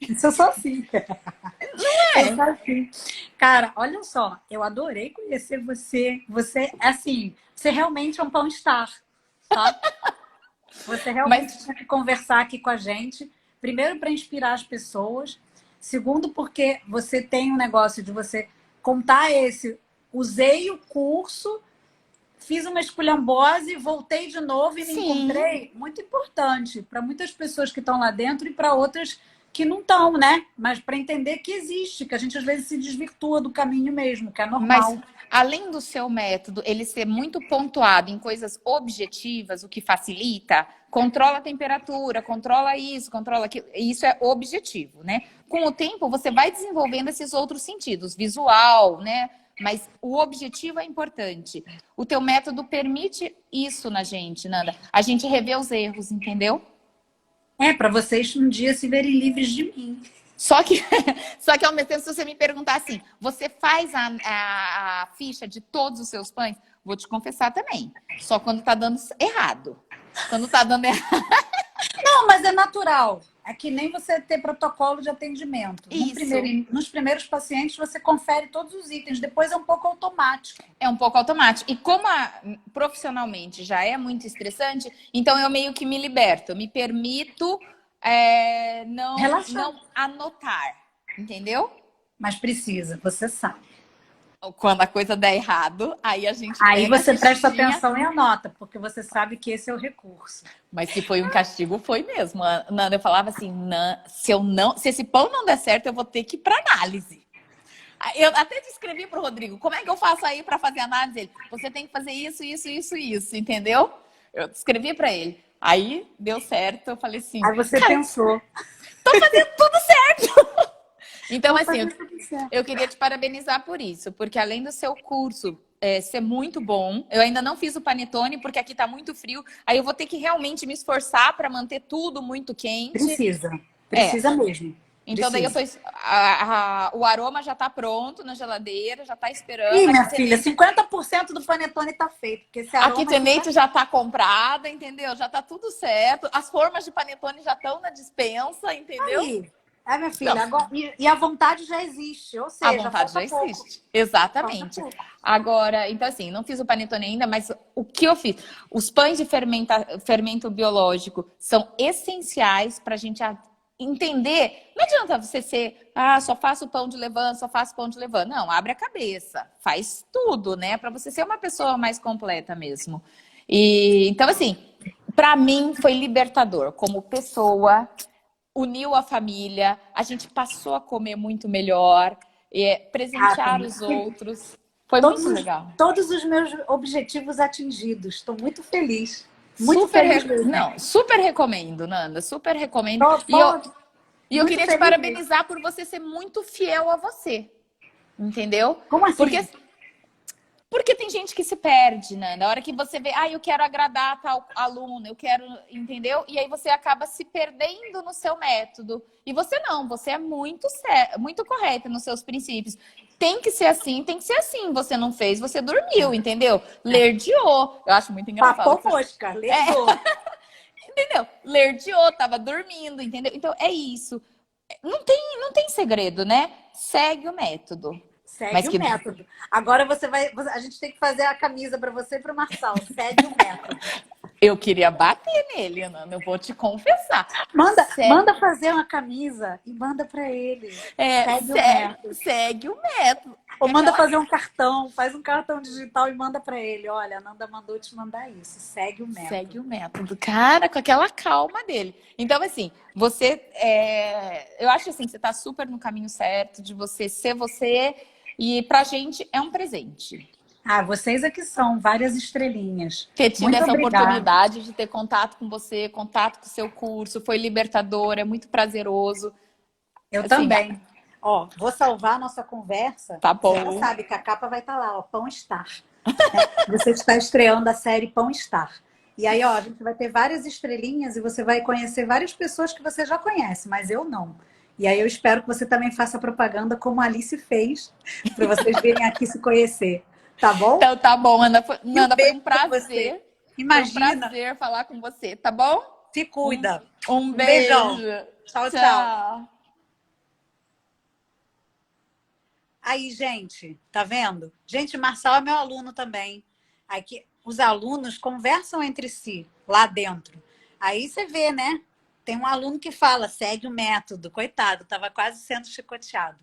C: Isso eu sou assim.
B: Não é?
C: Eu sou assim. Cara, olha só, eu adorei conhecer você. Você, assim, você realmente é um pão-star, tá? Você realmente tinha que conversar aqui com a gente. Primeiro, para inspirar as pessoas. Segundo, porque você tem um negócio de você contar usei o curso, fiz uma esculhambose, voltei de novo e me encontrei. Muito importante para muitas pessoas que estão lá dentro e para outras que não estão, né? Mas para entender que existe, que a gente às vezes se desvirtua do caminho mesmo, que é normal.
B: Mas além do seu método, ele ser muito pontuado em coisas objetivas, o que facilita, controla a temperatura, controla isso, controla aquilo. Isso é objetivo, né? Com o tempo, você vai desenvolvendo esses outros sentidos, visual, né? Mas o objetivo é importante. O teu método permite isso na gente, Nanda. A gente rever os erros, entendeu?
C: Para vocês um dia se verem livres de mim.
B: Só que ao mesmo tempo, se você me perguntar assim, você faz a ficha de todos os seus pães? Vou te confessar também. Só quando tá dando errado. Quando tá dando errado.
C: Não, mas é natural. É que nem você ter protocolo de atendimento.
B: Isso.
C: Nos primeiros pacientes, você confere todos os itens. Depois é um pouco automático.
B: É um pouco automático. E como profissionalmente já é muito estressante, então eu meio que me liberto. Me permito não anotar. Entendeu?
C: Mas precisa, você sabe.
B: Quando a coisa der errado, aí a gente
C: Aí
B: pega
C: você
B: a
C: presta
B: fichinha.
C: atenção e anota, porque você sabe que esse é o recurso.
B: Mas se foi um castigo, foi mesmo. Nanda, eu falava assim, se esse pão não der certo, eu vou ter que ir para análise. Eu até descrevi para o Rodrigo, como é que eu faço aí para fazer análise? Ele, você tem que fazer isso, entendeu? Eu escrevi para ele. Aí deu certo, eu falei assim.
C: Aí você pensou.
B: Tô fazendo tudo certo. Então,
C: Vou
B: assim,
C: fazer tudo certo.
B: eu queria te parabenizar por isso, porque além do seu curso ser muito bom, eu ainda não fiz o panetone, porque aqui tá muito frio, aí eu vou ter que realmente me esforçar para manter tudo muito quente.
C: Precisa mesmo.
B: Então, daí eu tô. O aroma já tá pronto na geladeira, já tá esperando.
C: Ih, minha filha, 50% 90% do panetone tá feito. Porque esse
B: A
C: aroma
B: KitchenAid já tá comprada, entendeu? Já tá tudo certo. As formas de panetone já estão na dispensa, entendeu?
C: aí. É, minha
B: Então,
C: filha, agora, e a vontade já existe, ou
B: a
C: seja,
B: vontade já
C: falta pouco.
B: existe.
C: Falta
B: Exatamente.
C: pouco.
B: Agora, então assim, não fiz o panetone ainda, mas o que eu fiz? Os pães de fermento biológico são essenciais para a gente entender. Não adianta você ser, só faço pão de levain, só faço pão de levain. Não, abre a cabeça, faz tudo, né? Para você ser uma pessoa mais completa mesmo. E então, assim, para mim foi libertador como pessoa. Uniu a família, a gente passou a comer muito melhor, presentear os outros. Foi
C: Todos
B: muito
C: os,
B: legal.
C: todos os meus objetivos atingidos. Estou muito feliz. Muito feliz mesmo.
B: Não, super recomendo, Nanda, super recomendo.
C: Tô
B: E eu
C: muito
B: queria te
C: feliz mesmo.
B: parabenizar por você ser muito fiel a você, entendeu?
C: Como assim?
B: Porque tem gente que se perde, né? Na hora que você vê, eu quero agradar tal aluno, eu quero, entendeu? E aí você acaba se perdendo no seu método. E você não, você é muito correta nos seus princípios. Tem que ser assim, tem que ser assim. Você não fez, você dormiu, entendeu? Lerdiou. Eu acho muito engraçado.
C: Papou mosca, lerdiou.
B: Entendeu? Lerdiou, tava dormindo, entendeu? Então é isso. Não tem segredo, né? Segue o método.
C: Segue o método. Agora a gente tem que fazer a camisa para você e para o Marçal. Segue o método.
B: Eu queria bater nele, Ana, eu vou te confessar.
C: Manda fazer uma camisa e manda para ele. Segue o método.
B: Segue o método.
C: Ou manda fazer um cartão, faz um cartão digital e manda para ele. Olha, a Nanda mandou te mandar isso. Segue o método.
B: Segue o método. Cara, com aquela calma dele. Então, assim, eu acho assim, que você tá super no caminho certo de você ser você. E pra gente é um presente.
C: Vocês aqui são várias estrelinhas.
B: Ter tido
C: Muito
B: essa
C: obrigada.
B: oportunidade de ter contato com você, contato com o seu curso, foi libertador, é muito prazeroso.
C: Eu
B: assim,
C: também. Vou salvar a nossa conversa.
B: Tá bom.
C: Você já sabe que a capa vai estar lá, Pão Estar. Você está estreando a série Pão Estar. E aí, a gente vai ter várias estrelinhas e você vai conhecer várias pessoas que você já conhece, mas eu não. E aí eu espero que você também faça propaganda como a Alice fez, para vocês virem aqui se conhecer. Tá bom?
B: Então tá bom, Ana. Nanda, foi um
C: prazer. Imagina.
B: Foi um prazer falar com você, tá bom?
C: Se cuida.
B: Um beijo.
C: Beijão. Tchau. Aí, gente, tá vendo? Gente, Marçal é meu aluno também. Aqui, os alunos conversam entre si, lá dentro. Aí você vê, né? Tem um aluno que fala, segue o método. Coitado, estava quase sendo chicoteado.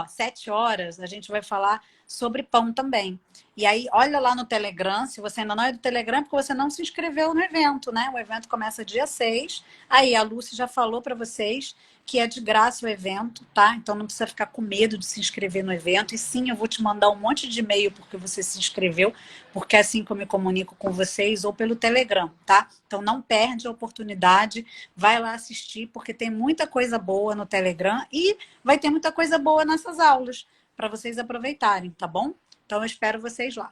C: 7 horas, a gente vai falar sobre pão também. E aí, olha lá no Telegram, se você ainda não é do Telegram, porque você não se inscreveu no evento, né? O evento começa dia 6. Aí, a Lúcia já falou para vocês que é de graça o evento, tá? Então não precisa ficar com medo de se inscrever no evento. E sim, eu vou te mandar um monte de e-mail porque você se inscreveu, porque é assim que eu me comunico com vocês, ou pelo Telegram, tá? Então não perde a oportunidade, vai lá assistir, porque tem muita coisa boa no Telegram e vai ter muita coisa boa nessas aulas, para vocês aproveitarem, tá bom? Então eu espero vocês lá.